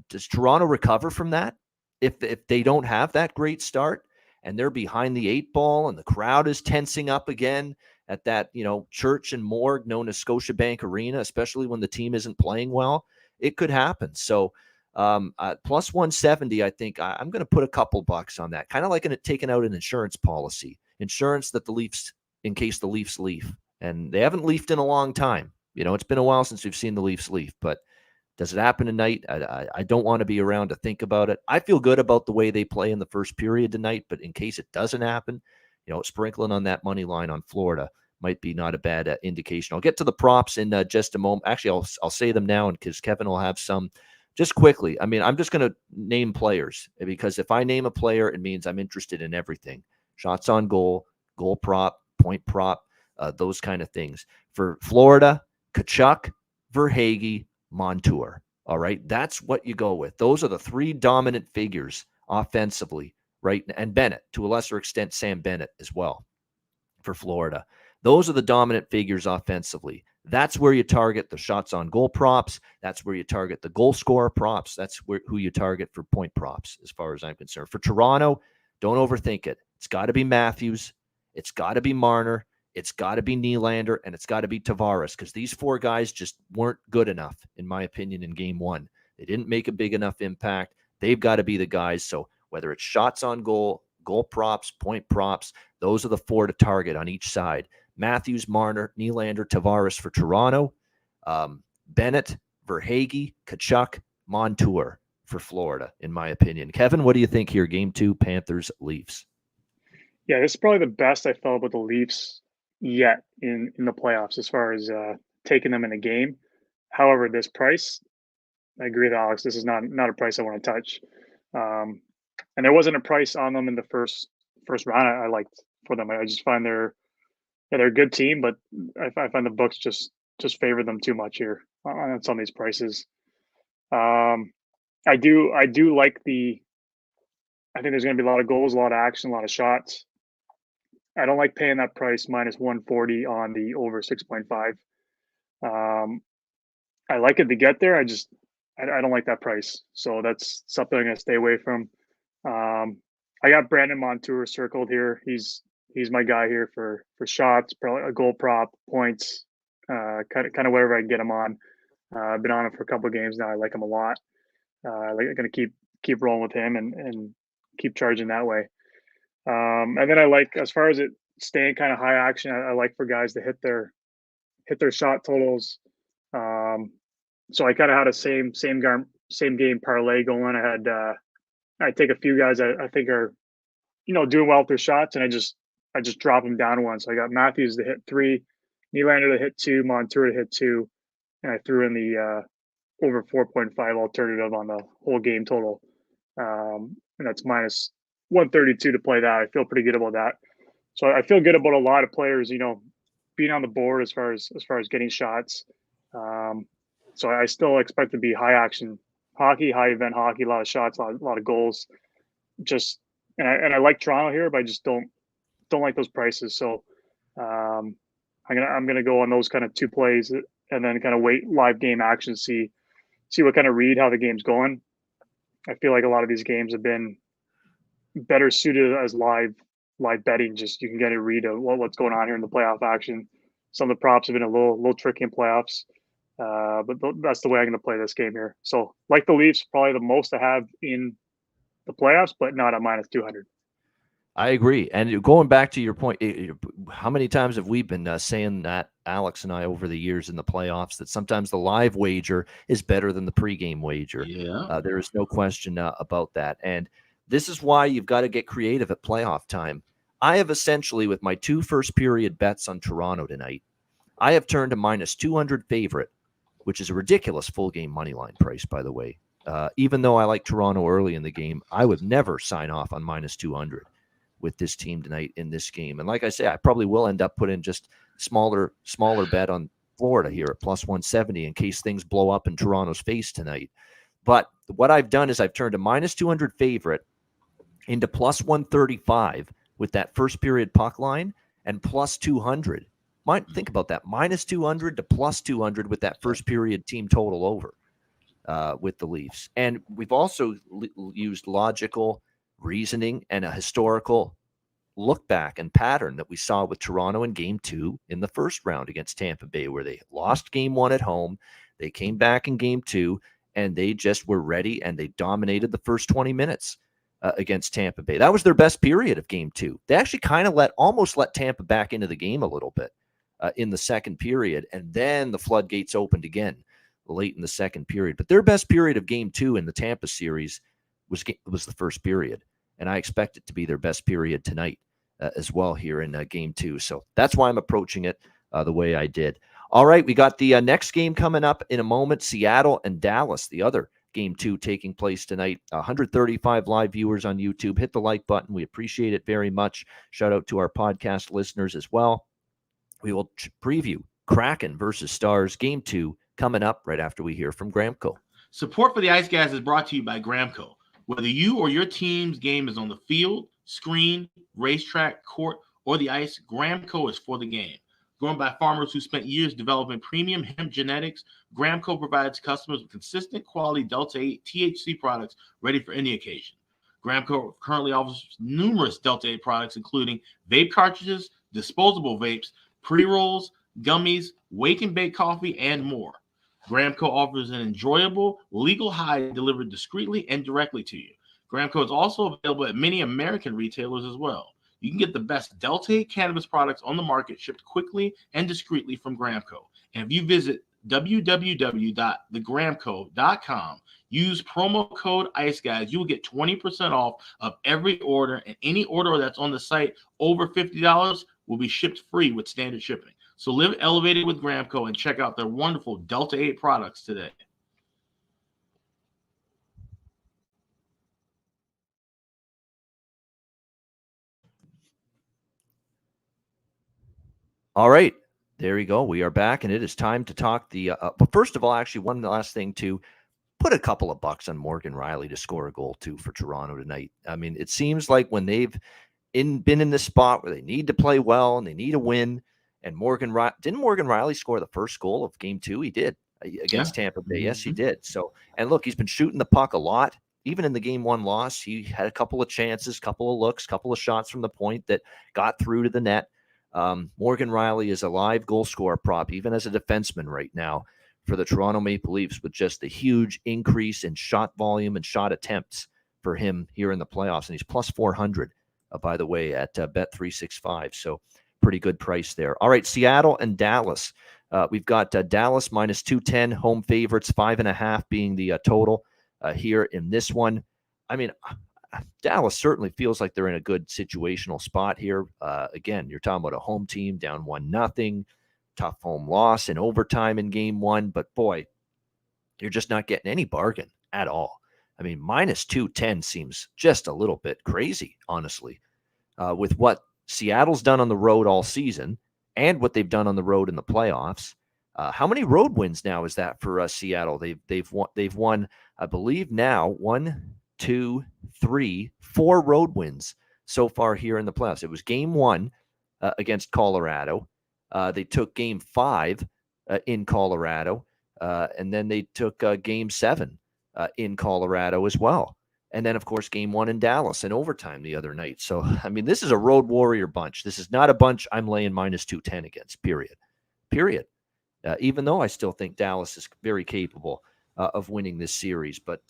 does Toronto recover from that? If they don't have that great start and they're behind the 8 ball and the crowd is tensing up again at that, church and morgue known as Scotiabank Arena, especially when the team isn't playing well, it could happen. So plus 170, I think I'm going to put a couple bucks on that, kind of like taking out an insurance policy, insurance that the Leafs, in case the Leafs leave. And they haven't leafed in a long time. It's been a while since we've seen the Leafs leave, but does it happen tonight? I don't want to be around to think about it. I feel good about the way they play in the first period tonight, but in case it doesn't happen, sprinkling on that money line on Florida might be not a bad indication. I'll get to the props in just a moment. Actually, I'll say them now, and because Kevin will have some. Just quickly, I'm just going to name players, because if I name a player, it means I'm interested in everything. Shots on goal, goal prop, point prop, those kind of things. For Florida, Tkachuk, Verhaeghe, Montour. All right, that's what you go with. Those are the three dominant figures offensively, right? And Bennett, to a lesser extent, Sam Bennett as well for Florida. Those are the dominant figures offensively. That's where you target the shots on goal props. That's where you target the goal scorer props. That's who you target for point props, as far as I'm concerned. For Toronto, don't overthink it. It's got to be Matthews. It's got to be Marner. It's got to be Nylander, and it's got to be Tavares, because these four guys just weren't good enough, in my opinion, in game one. They didn't make a big enough impact. They've got to be the guys. So whether it's shots on goal, goal props, point props, those are the four to target on each side. Matthews, Marner, Nylander, Tavares for Toronto, Bennett, Verhaeghe, Tkachuk, Montour for Florida, in my opinion. Kevin, what do you think here? Game 2, Panthers, Leafs. Yeah, this is probably the best I felt about the Leafs yet in the playoffs, as far as taking them in a game. However, this price, I agree with Alex. This is not a price I want to touch. And there wasn't a price on them in the first round I liked for them. I just find they're a good team, but I find the books just favor them too much here on some of these prices. I do like I think there's going to be a lot of goals, a lot of action, a lot of shots. I don't like paying that price minus 140 on the over 6.5. I like it to get there. I don't like that price. So that's something I'm going to stay away from. I got Brandon Montour circled here. He's my guy here for shots, probably a goal prop, points, kind of whatever I can get him on. I've been on him for a couple of games now. I like him a lot. I'm going to keep rolling with him and keep charging that way. And then I like, as far as it staying kind of high action, I like for guys to hit their shot totals. So I kind of had a same game parlay going. I take a few guys I think are, doing well with their shots, and I just drop them down one. So I got Matthews to hit 3, Nylander to hit 2, Montour to hit 2, and I threw in the over 4.5 alternative on the whole game total. And that's minus 132 to play that. I feel pretty good about that. So I feel good about a lot of players, being on the board as far as getting shots. So I still expect to be high action hockey, high event hockey, a lot of shots, a lot of goals. And I like Toronto here, but I just don't like those prices. So I'm gonna go on those kind of two plays, and then kind of wait live game action, see what kind of read how the game's going. I feel like a lot of these games have been better suited as live betting. Just you can get a read of what's going on here in the playoff action. Some of the props have been a little tricky in playoffs, but that's the way I'm going to play this game here. So like the Leafs, probably the most I have in the playoffs, but not at minus 200. I agree. And going back to your point, how many times have we been saying that, Alex and I, over the years in the playoffs, that sometimes the live wager is better than the pregame wager? Yeah. There is no question about that. And this is why you've got to get creative at playoff time. I have essentially, with my 2 first period bets on Toronto tonight, I have turned a minus 200 favorite, which is a ridiculous full game money line price, by the way. Even though I like Toronto early in the game, I would never sign off on minus 200 with this team tonight in this game. And like I say, I probably will end up putting just smaller bet on Florida here at plus 170 in case things blow up in Toronto's face tonight. But what I've done is I've turned a minus 200 favorite into plus 135 with that first period puck line, and plus 200. Think about that, minus 200 to plus 200 with that first period team total over with the Leafs. And we've also used logical reasoning and a historical look back and pattern that we saw with Toronto in game 2 in the first round against Tampa Bay, where they lost game 1 at home. They came back in game 2 and they just were ready and they dominated the first 20 minutes against Tampa Bay. That was their best period of game 2. They actually kind of almost let Tampa back into the game a little bit in the second period. And then the floodgates opened again late in the second period. But their best period of game 2 in the Tampa series was the first period. And I expect it to be their best period tonight as well here in game 2. So that's why I'm approaching it the way I did. All right, we got the next game coming up in a moment, Seattle and Dallas, the other game 2 taking place tonight. 135 live viewers on YouTube. Hit the like button. We appreciate it very much. Shout out to our podcast listeners as well. We will preview Kraken versus Stars game 2 coming up right after we hear from Gramco. Support for the Ice Guys is brought to you by Gramco. Whether you or your team's game is on the field, screen, racetrack, court, or the ice, Gramco is for the game. Grown by farmers who spent years developing premium hemp genetics, Gramco provides customers with consistent quality Delta-8 THC products ready for any occasion. Gramco currently offers numerous Delta-8 products, including vape cartridges, disposable vapes, pre-rolls, gummies, wake and bake coffee, and more. Gramco offers an enjoyable, legal high delivered discreetly and directly to you. Gramco is also available at many American retailers as well. You can get the best Delta-8 cannabis products on the market shipped quickly and discreetly from Gramco. And if you visit www.thegramco.com, use promo code ICEGUYS, you will get 20% off of every order, and any order that's on the site over $50 will be shipped free with standard shipping. So live elevated with Gramco and check out their wonderful Delta-8 products today. All right, there you go. We are back, and it is time to talk but first of all, actually, one last thing to put a couple of bucks on Morgan Rielly to score a goal, too, for Toronto tonight. I mean, it seems like when they've been in this spot where they need to play well and they need a win, and didn't Morgan Rielly score the first goal of game 2? He did against Tampa Bay. Yes, he did. So, and look, he's been shooting the puck a lot. Even in the game 1 loss, he had a couple of chances, couple of looks, couple of shots from the point that got through to the net. Morgan Rielly is a live goal scorer prop, even as a defenseman right now for the Toronto Maple Leafs, with just the huge increase in shot volume and shot attempts for him here in the playoffs. And he's plus 400, by the way, at Bet365. So pretty good price there. All right, Seattle and Dallas. We've got Dallas minus 210, home favorites, 5.5 being the total here in this one. I mean, Dallas certainly feels like they're in a good situational spot here. Again, you're talking about a home team down 1-0, tough home loss in overtime in game 1, but boy, you're just not getting any bargain at all. I mean, minus 210 seems just a little bit crazy, honestly, with what Seattle's done on the road all season and what they've done on the road in the playoffs. How many road wins now is that for Seattle? They've won, I believe now 1, 2, 3, 4 road wins so far here in the playoffs. It was game 1 against Colorado. They took game 5 in Colorado, and then they took game 7 in Colorado as well. And then, of course, game 1 in Dallas in overtime the other night. So, I mean, this is a road warrior bunch. This is not a bunch I'm laying minus 210 against, period. Even though I still think Dallas is very capable of winning this series, but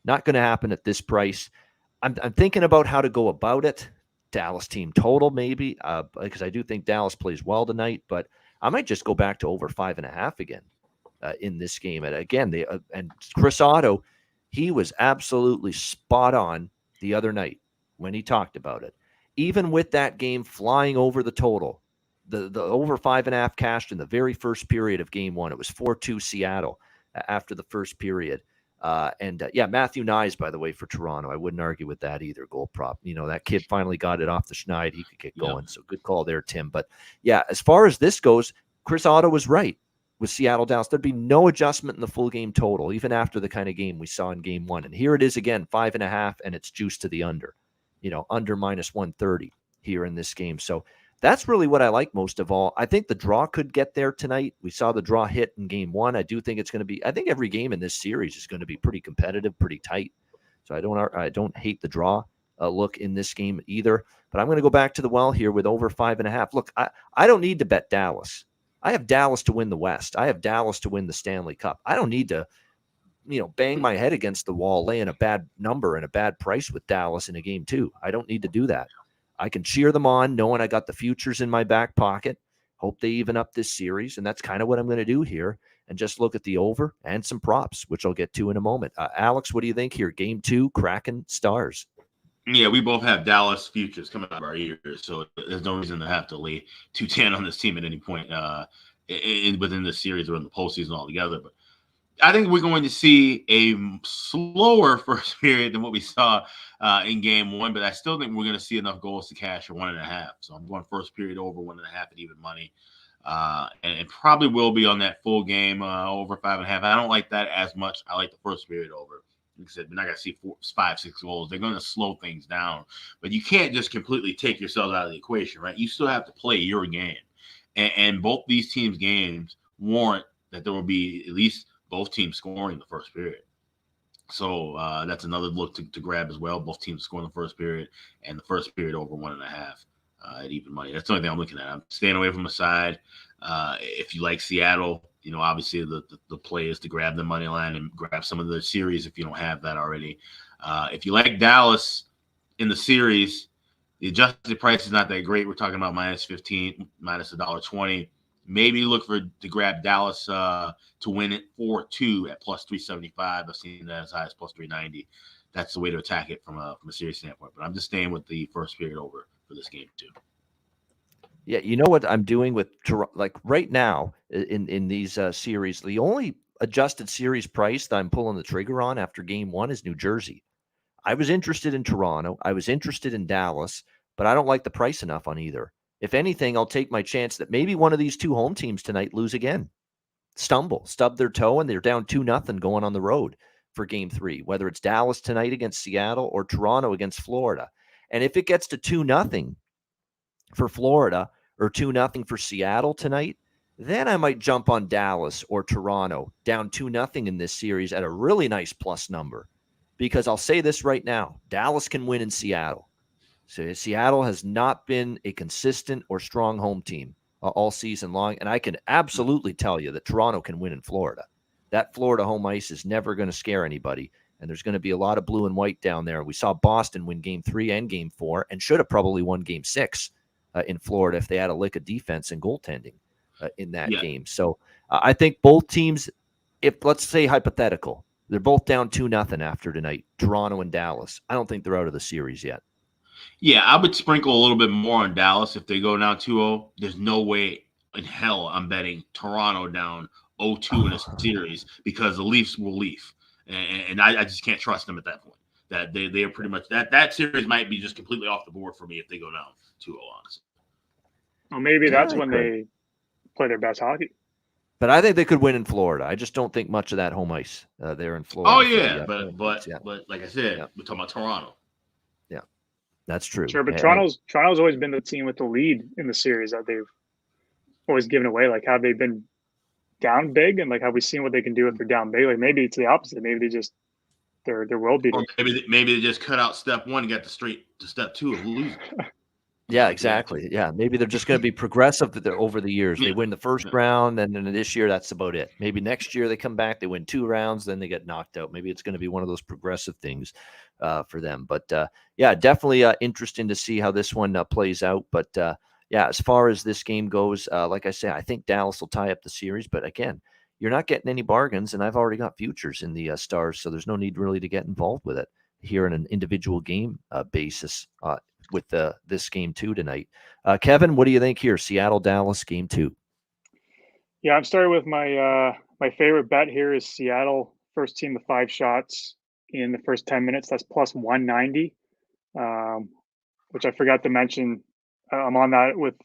not going to happen at this price. I'm thinking about how to go about it. Dallas team total maybe, because I do think Dallas plays well tonight, but I might just go back to over 5.5 again in this game. And again, and Chris Otto, he was absolutely spot on the other night when he talked about it. Even with that game flying over the total, the over 5.5 cashed in the very first period of game 1. It was 4-2 Seattle after the first period. Matthew Nyes, by the way, for Toronto. I wouldn't argue with that either, goal prop. You know, that kid finally got it off the schneid. He could get going. So good call there, Tim. But yeah, as far as this goes, Chris Otto was right with Seattle Dallas. There'd be no adjustment in the full game total, even after the kind of game we saw in game 1. And here it is again, 5.5, and it's juiced to the under, under minus 130 here in this game. So that's really what I like most of all. I think the draw could get there tonight. We saw the draw hit in game 1. I do think it's going to be, I think every game in this series is going to be pretty competitive, pretty tight. So I don't hate the draw look in this game either. But I'm going to go back to the well here with over 5.5. Look, I don't need to bet Dallas. I have Dallas to win the West. I have Dallas to win the Stanley Cup. I don't need to, bang my head against the wall, laying a bad number and a bad price with Dallas in a game 2. I don't need to do that. I can cheer them on knowing I got the futures in my back pocket. Hope they even up this series. And that's kind of what I'm going to do here. And just look at the over and some props, which I'll get to in a moment. Alex, what do you think here? Game 2, Kraken Stars. Yeah, we both have Dallas futures coming out of our ears, so there's no reason to have to lay 210 on this team at any point within the series or in the postseason altogether. But I think we're going to see a slower first period than what we saw in game 1, but I still think we're going to see enough goals to cash at 1.5. So I'm going first period over 1.5 at even money. And probably will be on that full game over 5.5. I don't like that as much. I like the first period over. Like I said, we're not going to see 5, 6 goals. They're going to slow things down. But you can't just completely take yourselves out of the equation, right? You still have to play your game. And both these teams' games warrant that there will be at least both teams scoring the first period. So that's another look to grab as well. Both teams scoring the first period and the first period over 1.5 at even money. That's the only thing I'm looking at. I'm staying away from the side. If you like Seattle, obviously the play is to grab the money line and grab some of the series if you don't have that already. If you like Dallas in the series, the adjusted price is not that great. We're talking about -15, minus $1.20. Maybe look to grab Dallas to win it 4-2 at +375. I've seen that as high as +390. That's the way to attack it from a series standpoint. But I'm just staying with the first period over for this game too. Yeah, you know what I'm doing with like right now in these series, the only adjusted series price that I'm pulling the trigger on after game 1 is New Jersey. I was interested in Toronto. I was interested in Dallas, but I don't like the price enough on either. If anything, I'll take my chance that maybe one of these 2 home teams tonight lose again, stub their toe, and they're down 2-0 going on the road for game 3, whether it's Dallas tonight against Seattle or Toronto against Florida. And if it gets to 2-0 for Florida or 2-0 for Seattle tonight, then I might jump on Dallas or Toronto down 2-0 in this series at a really nice plus number. Because I'll say this right now, Dallas can win in Seattle. So Seattle has not been a consistent or strong home team all season long. And I can absolutely tell you that Toronto can win in Florida. That Florida home ice is never going to scare anybody. And there's going to be a lot of blue and white down there. We saw Boston win game 3 and game 4 and should have probably won game 6 in Florida if they had a lick of defense and goaltending in that game. So I think both teams, if let's say hypothetical, they're both down 2-0 after tonight, Toronto and Dallas. I don't think they're out of the series yet. Yeah, I would sprinkle a little bit more on Dallas if they go down 2-0. There's no way in hell I'm betting Toronto down 0-2 in a series because the Leafs will leave. And I just can't trust them at that point. That they are pretty much that series might be just completely off the board for me if they go down 2-0, honestly. Well, maybe that's when they play their best hockey. But I think they could win in Florida. I just don't think much of that home ice there in Florida. Oh yeah, but like I said, we're talking about Toronto. Yeah, that's true. Sure, but Toronto's always been the team with the lead in the series that they've always given away. Like, have they been down big, and like have we seen what they can do if they're down big? Like maybe it's the opposite. Maybe they just they're world beating. Or maybe they just cut out step 1 and got straight to step 2 of losing. Yeah, exactly. Yeah, maybe they're just going to be progressive over the years. They win the first round, and then this year, that's about it. Maybe next year they come back, they win 2 rounds, then they get knocked out. Maybe it's going to be one of those progressive things for them. But yeah, definitely interesting to see how this one plays out. But yeah, as far as this game goes, like I said, I think Dallas will tie up the series. But again, you're not getting any bargains, and I've already got futures in the Stars, so there's no need really to get involved with it here in an individual game basis. With this game 2 tonight. Kevin, what do you think here? Seattle, Dallas, game 2. Yeah, I'm starting with my my favorite bet here is Seattle, first team to 5 shots in the first 10 minutes. That's plus 190, which I forgot to mention. I'm on that with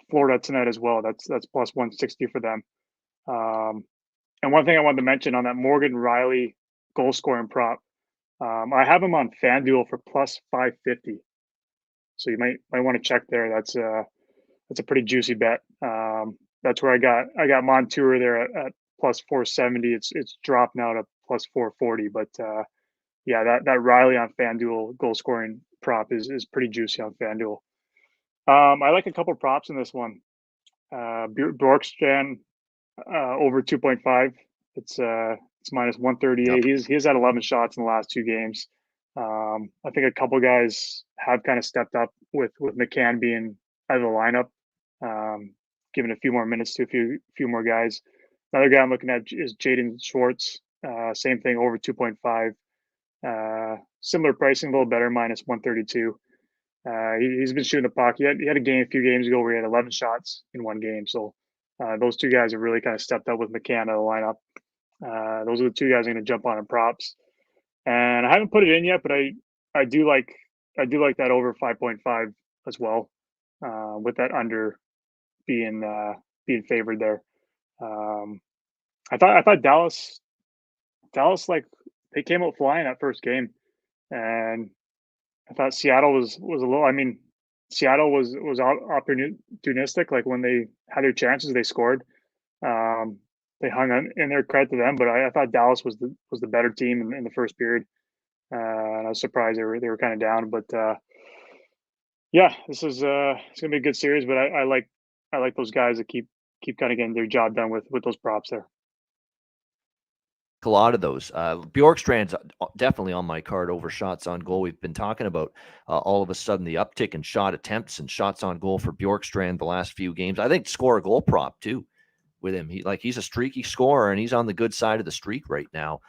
Florida tonight as well. That's plus 160 for them. And one thing I wanted to mention on that Morgan Riley goal scoring prop, I have him on FanDuel for plus 550. So you might want to check there. That's a pretty juicy bet. That's where I got Montour there at plus 470. It's dropped now to plus 440. But yeah, that Riley on FanDuel goal scoring prop is pretty juicy on FanDuel. I like a couple props in this one. Bjorkstrand over 2.5. It's minus 138. Yep. He's had 11 shots in the last 2 games. I think a couple guys have kind of stepped up with McCann being out of the lineup, giving a few more minutes to a few more guys. Another guy I'm looking at is Jaden Schwartz. Same thing, over 2.5. Similar pricing, a little better, minus 132. He's been shooting the puck. He had a few games ago where he had 11 shots in one game. So those 2 guys have really kind of stepped up with McCann out of the lineup. Those are the 2 guys I'm going to jump on in props. And I haven't put it in yet, but I do like that over 5.5 as well, with that under being favored there. I thought Dallas like they came out flying that first game, and I thought Seattle was a little. I mean, Seattle was opportunistic. Like when they had their chances, they scored. They hung on in their credit to them, but I thought Dallas was the better team in the first period. And I was surprised they were kind of down, but yeah, this is it's gonna be a good series. But I like those guys that keep kind of getting their job done with those props there. A lot of those. Bjorkstrand's definitely on my card over shots on goal. We've been talking about all of a sudden the uptick in shot attempts and shots on goal for Bjorkstrand the last few games. I think score a goal prop too with him. He's a streaky scorer, and he's on the good side of the streak right now.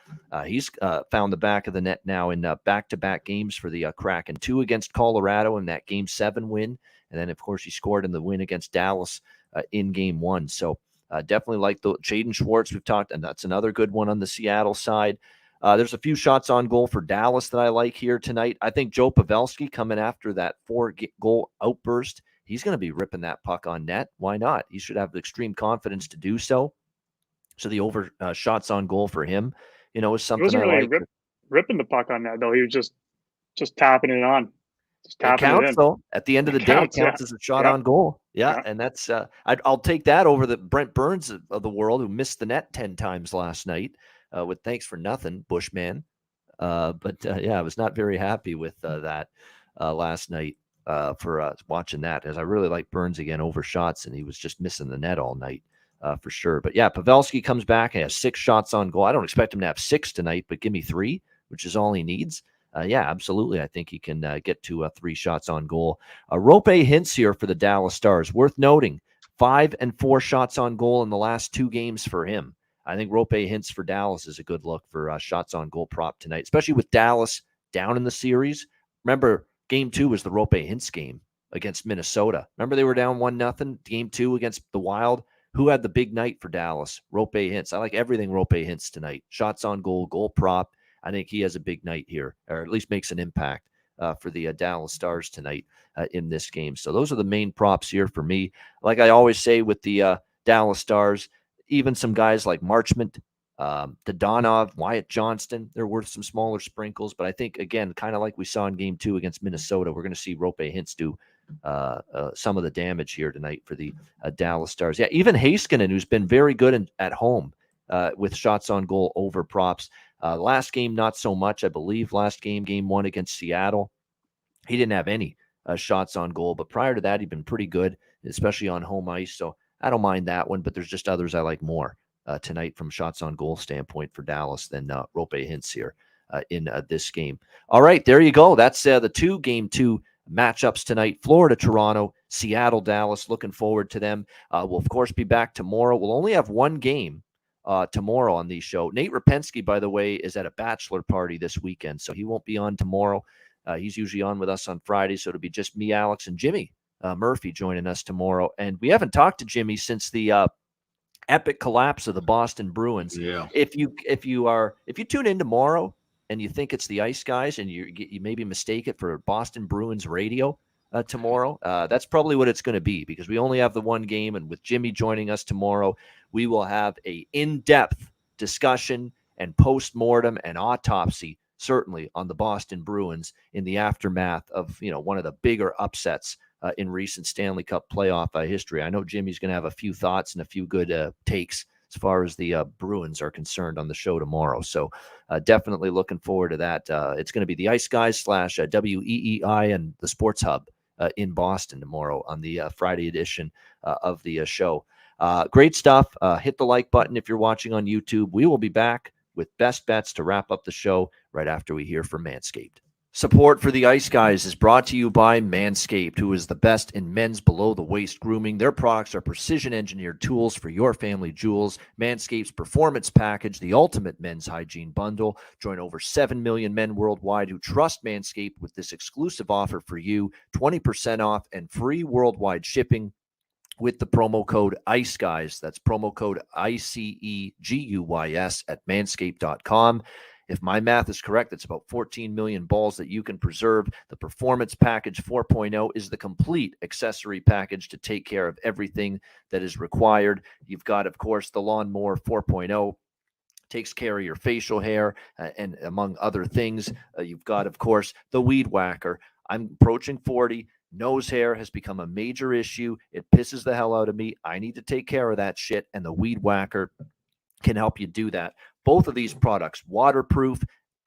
He's found the back of the net now in back-to-back games for the Kraken. 2 against Colorado in that Game 7 win, and then, of course, he scored in the win against Dallas in Game 1. So definitely like the Jaden Schwartz we've talked, and that's another good one on the Seattle side. There's a few shots on goal for Dallas that I like here tonight. I think Joe Pavelski coming after that 4-goal outburst, he's going to be ripping that puck on net. Why not? He should have the extreme confidence to do so. So the over shots on goal for him, is something He wasn't I really like. ripping the puck on net, though. He was just tapping it on. It counts, though. At the end of the day, it counts as a shot on goal. Yeah, and that's I'll take that over the Brent Burns of the world, who missed the net 10 times last night with thanks for nothing, Bushman. But I was not very happy with that last night for watching that, as I really like Burns again over shots, and he was just missing the net all night for sure. But yeah, Pavelski comes back and has 6 shots on goal. I don't expect him to have 6 tonight, but give me 3, which is all he needs. Yeah, absolutely. I think he can get to 3 shots on goal. Rope Hintz here for the Dallas Stars. Worth noting, 5 and 4 shots on goal in the last 2 games for him. I think Rope Hintz for Dallas is a good look for shots on goal prop tonight, especially with Dallas down in the series. Remember, Game 2 was the Rope Hintz game against Minnesota. Remember they were down 1-0. Game 2 against the Wild. Who had the big night for Dallas? Rope Hintz. I like everything Rope Hintz tonight. Shots on goal, goal prop. I think he has a big night here, or at least makes an impact for the Dallas Stars tonight in this game. So those are the main props here for me. Like I always say with the Dallas Stars, even some guys like Marchment, Dodonov, Wyatt Johnston, they're worth some smaller sprinkles. But I think, again, kind of like we saw in Game 2 against Minnesota, we're going to see Rope Hintz do some of the damage here tonight for the Dallas Stars. Yeah, even Heiskanen, who's been very good at home with shots on goal over props. Last game, not so much, I believe. Last game, Game 1 against Seattle, he didn't have any shots on goal. But prior to that, he'd been pretty good, especially on home ice. So I don't mind that one, but there's just others I like more tonight from shots on goal standpoint for Dallas than Rope Hintz here in this game. All right, there you go. That's the 2 Game 2 matchups tonight. Florida, Toronto, Seattle, Dallas. Looking forward to them. We'll, of course, be back tomorrow. We'll only have 1 game tomorrow on the show. Nate Rapensky, by the way, is at a bachelor party this weekend, so he won't be on tomorrow. He's usually on with us on Friday, so it'll be just me, Alex, and Jimmy Murphy joining us tomorrow. And we haven't talked to Jimmy since the epic collapse of the Boston Bruins. Yeah. If you tune in tomorrow and you think it's the Ice Guys and you maybe mistake it for Boston Bruins radio tomorrow, that's probably what it's going to be, because we only have the 1 game. And with Jimmy joining us tomorrow, we will have a in-depth discussion and post-mortem and autopsy, certainly, on the Boston Bruins in the aftermath of one of the bigger upsets in recent Stanley Cup playoff history. I know Jimmy's going to have a few thoughts and a few good takes, as far as the Bruins are concerned on the show tomorrow. So definitely looking forward to that. It's going to be the Ice Guys / WEEI and the Sports Hub in Boston tomorrow on the Friday edition of the show. Great stuff. Hit the like button if you're watching on YouTube. We will be back with best bets to wrap up the show right after we hear from Manscaped. Support for the Ice Guys is brought to you by Manscaped, who is the best in men's below-the-waist grooming. Their products are precision-engineered tools for your family jewels. Manscaped's Performance Package, the ultimate men's hygiene bundle. Join over 7 million men worldwide who trust Manscaped with this exclusive offer for you, 20% off and free worldwide shipping with the promo code ICEGUYS. That's promo code ICEGUYS at manscaped.com. If my math is correct, it's about 14 million balls that you can preserve. The Performance Package 4.0 is the complete accessory package to take care of everything that is required. You've got, of course, the Lawnmower 4.0. Takes care of your facial hair and among other things. You've got, of course, the Weed Whacker. I'm approaching 40. Nose hair has become a major issue. It pisses the hell out of me. I need to take care of that shit, and the Weed Whacker can help you do that. Both of these products, waterproof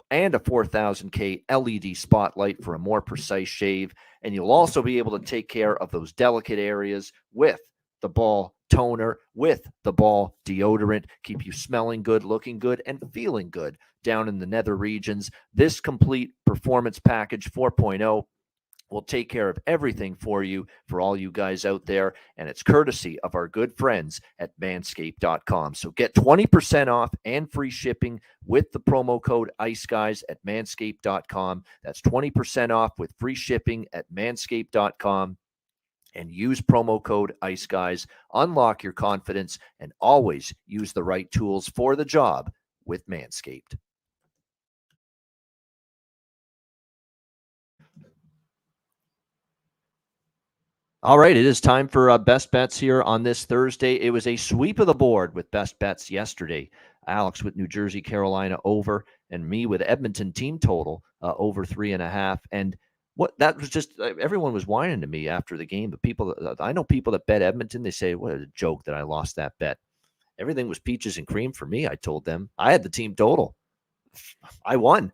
and a 4000K LED spotlight for a more precise shave. And you'll also be able to take care of those delicate areas with the ball toner, with the ball deodorant, keep you smelling good, looking good, and feeling good down in the nether regions. This complete Performance Package 4.0 will take care of everything for you, for all you guys out there, and it's courtesy of our good friends at manscaped.com. So get 20% off and free shipping with the promo code ICEGUYS at manscaped.com. That's 20% off with free shipping at manscaped.com. And use promo code ICEGUYS. Unlock your confidence and always use the right tools for the job with Manscaped. All right, it is time for best bets here on this Thursday. It was a sweep of the board with best bets yesterday. Alex with New Jersey, Carolina over, and me with Edmonton team total over 3.5. And what that was just everyone was whining to me after the game. But people, I know people that bet Edmonton. They say, "What a joke that I lost that bet." Everything was peaches and cream for me. I told them I had the team total. I won.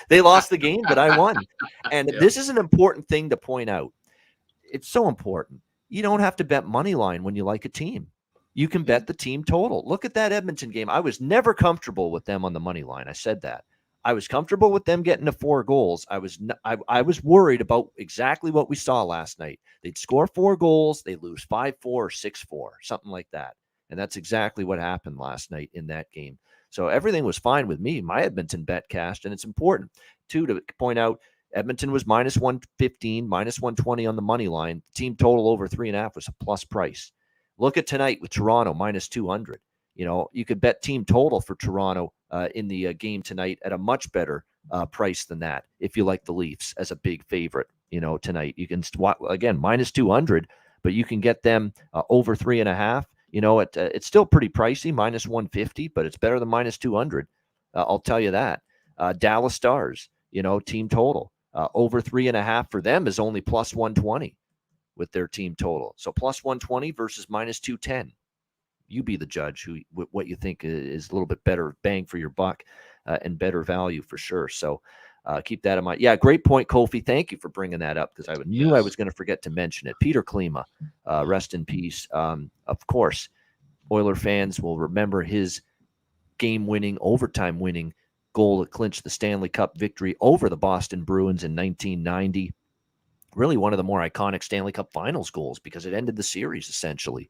They lost the game, but I won. And this is an important thing to point out. It's so important. You don't have to bet money line when you like a team. You can bet the team total. Look at that Edmonton game. I was never comfortable with them on the money line. I said that. I was comfortable with them getting to 4 goals. I was worried about exactly what we saw last night. They'd score 4 goals, they lose 5-4 or 6-4, something like that. And that's exactly what happened last night in that game. So everything was fine with me. My Edmonton bet cashed, and it's important too to point out Edmonton was minus 115, minus 120 on the money line. Team total over 3.5 was a plus price. Look at tonight with Toronto minus 200. You know, you could bet team total for Toronto in the game tonight at a much better price than that. If you like the Leafs as a big favorite, you know, tonight you can again minus 200, but you can get them over 3.5. You know, it's still pretty pricey, minus 150, but it's better than minus 200. I'll tell you that. Dallas Stars, you know, team total. Over 3.5 for them is only plus 120 with their team total. So plus 120 versus minus 210. You be the judge what you think is a little bit better bang for your buck and better value for sure. So keep that in mind. Yeah, great point, Kofi. Thank you for bringing that up because I knew I was going to forget to mention it. Peter Klima, rest in peace. Of course, Oiler fans will remember his game-winning, overtime-winning goal to clinch the Stanley Cup victory over the Boston Bruins in 1990. Really one of the more iconic Stanley Cup Finals goals because it ended the series essentially,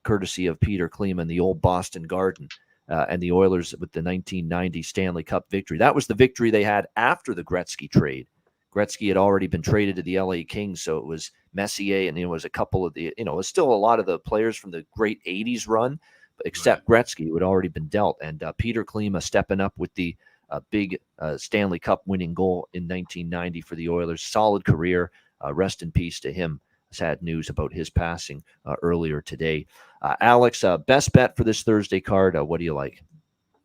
courtesy of Peter Klima and the old Boston Garden and the Oilers with the 1990 Stanley Cup victory. That was the victory they had after the Gretzky trade. Gretzky had already been traded to the LA Kings, so it was Messier and it was a couple of the, it was still a lot of the players from the great 80s run, except Gretzky, who had already been dealt. And Peter Klima stepping up with the big Stanley Cup winning goal in 1990 for the Oilers. Solid career. Rest in peace to him. Sad news about his passing earlier today. Alex, best bet for this Thursday card. What do you like?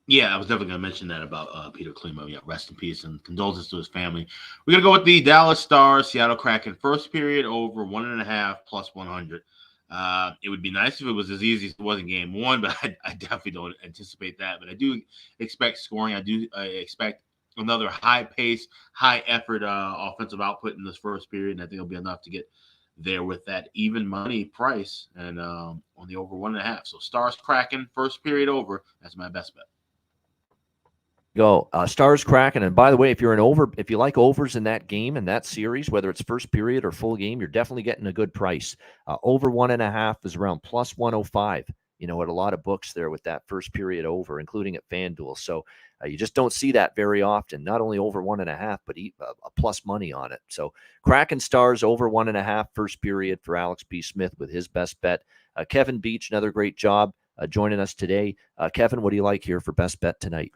Yeah, I was definitely going to mention that about Peter Klima. Yeah, rest in peace and condolences to his family. We're going to go with the Dallas Stars, Seattle Kraken, first period over 1.5 plus 100. It would be nice if it was as easy as it was in game one, but I definitely don't anticipate that. But I do expect scoring. I do expect another high-paced, high-effort offensive output in this first period, and I think it'll be enough to get there with that even money price and on the over 1.5. So Stars Kraken, first period over. That's my best bet. Go Stars Kraken. And by the way, if you like overs in that game and that series, whether it's first period or full game, you're definitely getting a good price. Over 1.5 is around plus 105. At a lot of books there with that first period over, including at FanDuel. So you just don't see that very often. Not only over 1.5, but a plus money on it. So Kraken Stars over 1.5 first period for Alex P. Smith with his best bet. Kevin Beach, another great job joining us today. Kevin, what do you like here for best bet tonight?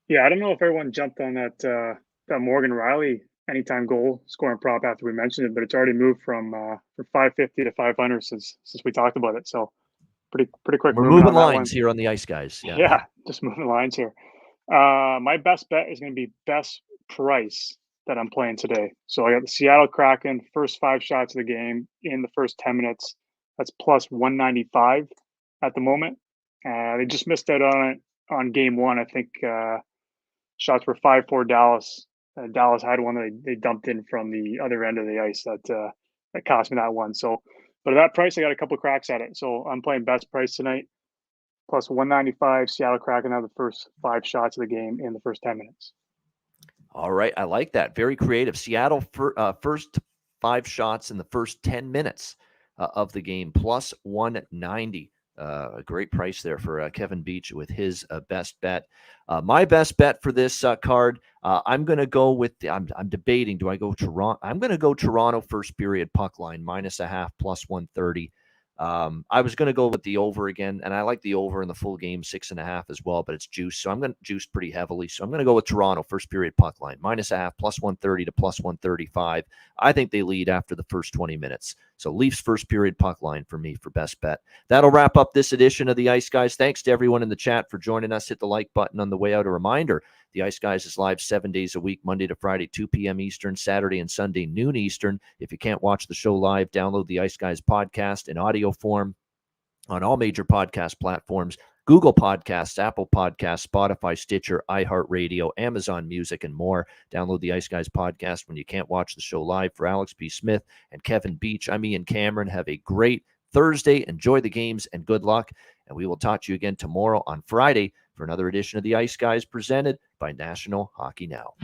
Yeah, I don't know if everyone jumped on that Morgan Riley anytime goal scoring prop after we mentioned it, but it's already moved from 550 to 500 since we talked about it. So pretty quick. We're moving lines here on the Ice Guys. Yeah, just moving lines here. My best bet is going to be best price that I'm playing today. So I got the Seattle Kraken first 5 shots of the game in the first 10 minutes. That's plus 195 at the moment. They just missed out on it on game one. I think shots were 5-4 Dallas. Dallas had one that they dumped in from the other end of the ice that cost me that one. So, but at that price, I got a couple of cracks at it. So I'm playing best price tonight, plus 195. Seattle Kraken have the first 5 shots of the game in the first 10 minutes. All right, I like that. Very creative. Seattle first 5 shots in the first 10 minutes of the game, plus 190. A great price there for Kevin Beach with his best bet. My best bet for this card, I'm going to go with I'm debating. Do I go Toronto? I'm going to go Toronto first period puck line -0.5 plus 130. I was going to go with the over again, and I like the over in the full game 6.5 as well, but it's juice, so I'm going to juice pretty heavily. So I'm going to go with Toronto first period puck line -0.5 plus 130 to plus 135. I think they lead after the first 20 minutes. So Leafs first period puck line for me for best bet. That'll wrap up this edition of the Ice Guys. Thanks to everyone in the chat for joining us. Hit the like button on the way out. A reminder, the Ice Guys is live 7 days a week, Monday to Friday, 2 p.m. Eastern, Saturday and Sunday, noon Eastern. If you can't watch the show live, download the Ice Guys podcast in audio form on all major podcast platforms, Google Podcasts, Apple Podcasts, Spotify, Stitcher, iHeartRadio, Amazon Music, and more. Download the Ice Guys podcast when you can't watch the show live. For Alex P. Smith and Kevin Beach, I'm Ian Cameron. Have a great Thursday. Enjoy the games and good luck. And we will talk to you again tomorrow on Friday for another edition of the Ice Guys presented by National Hockey Now.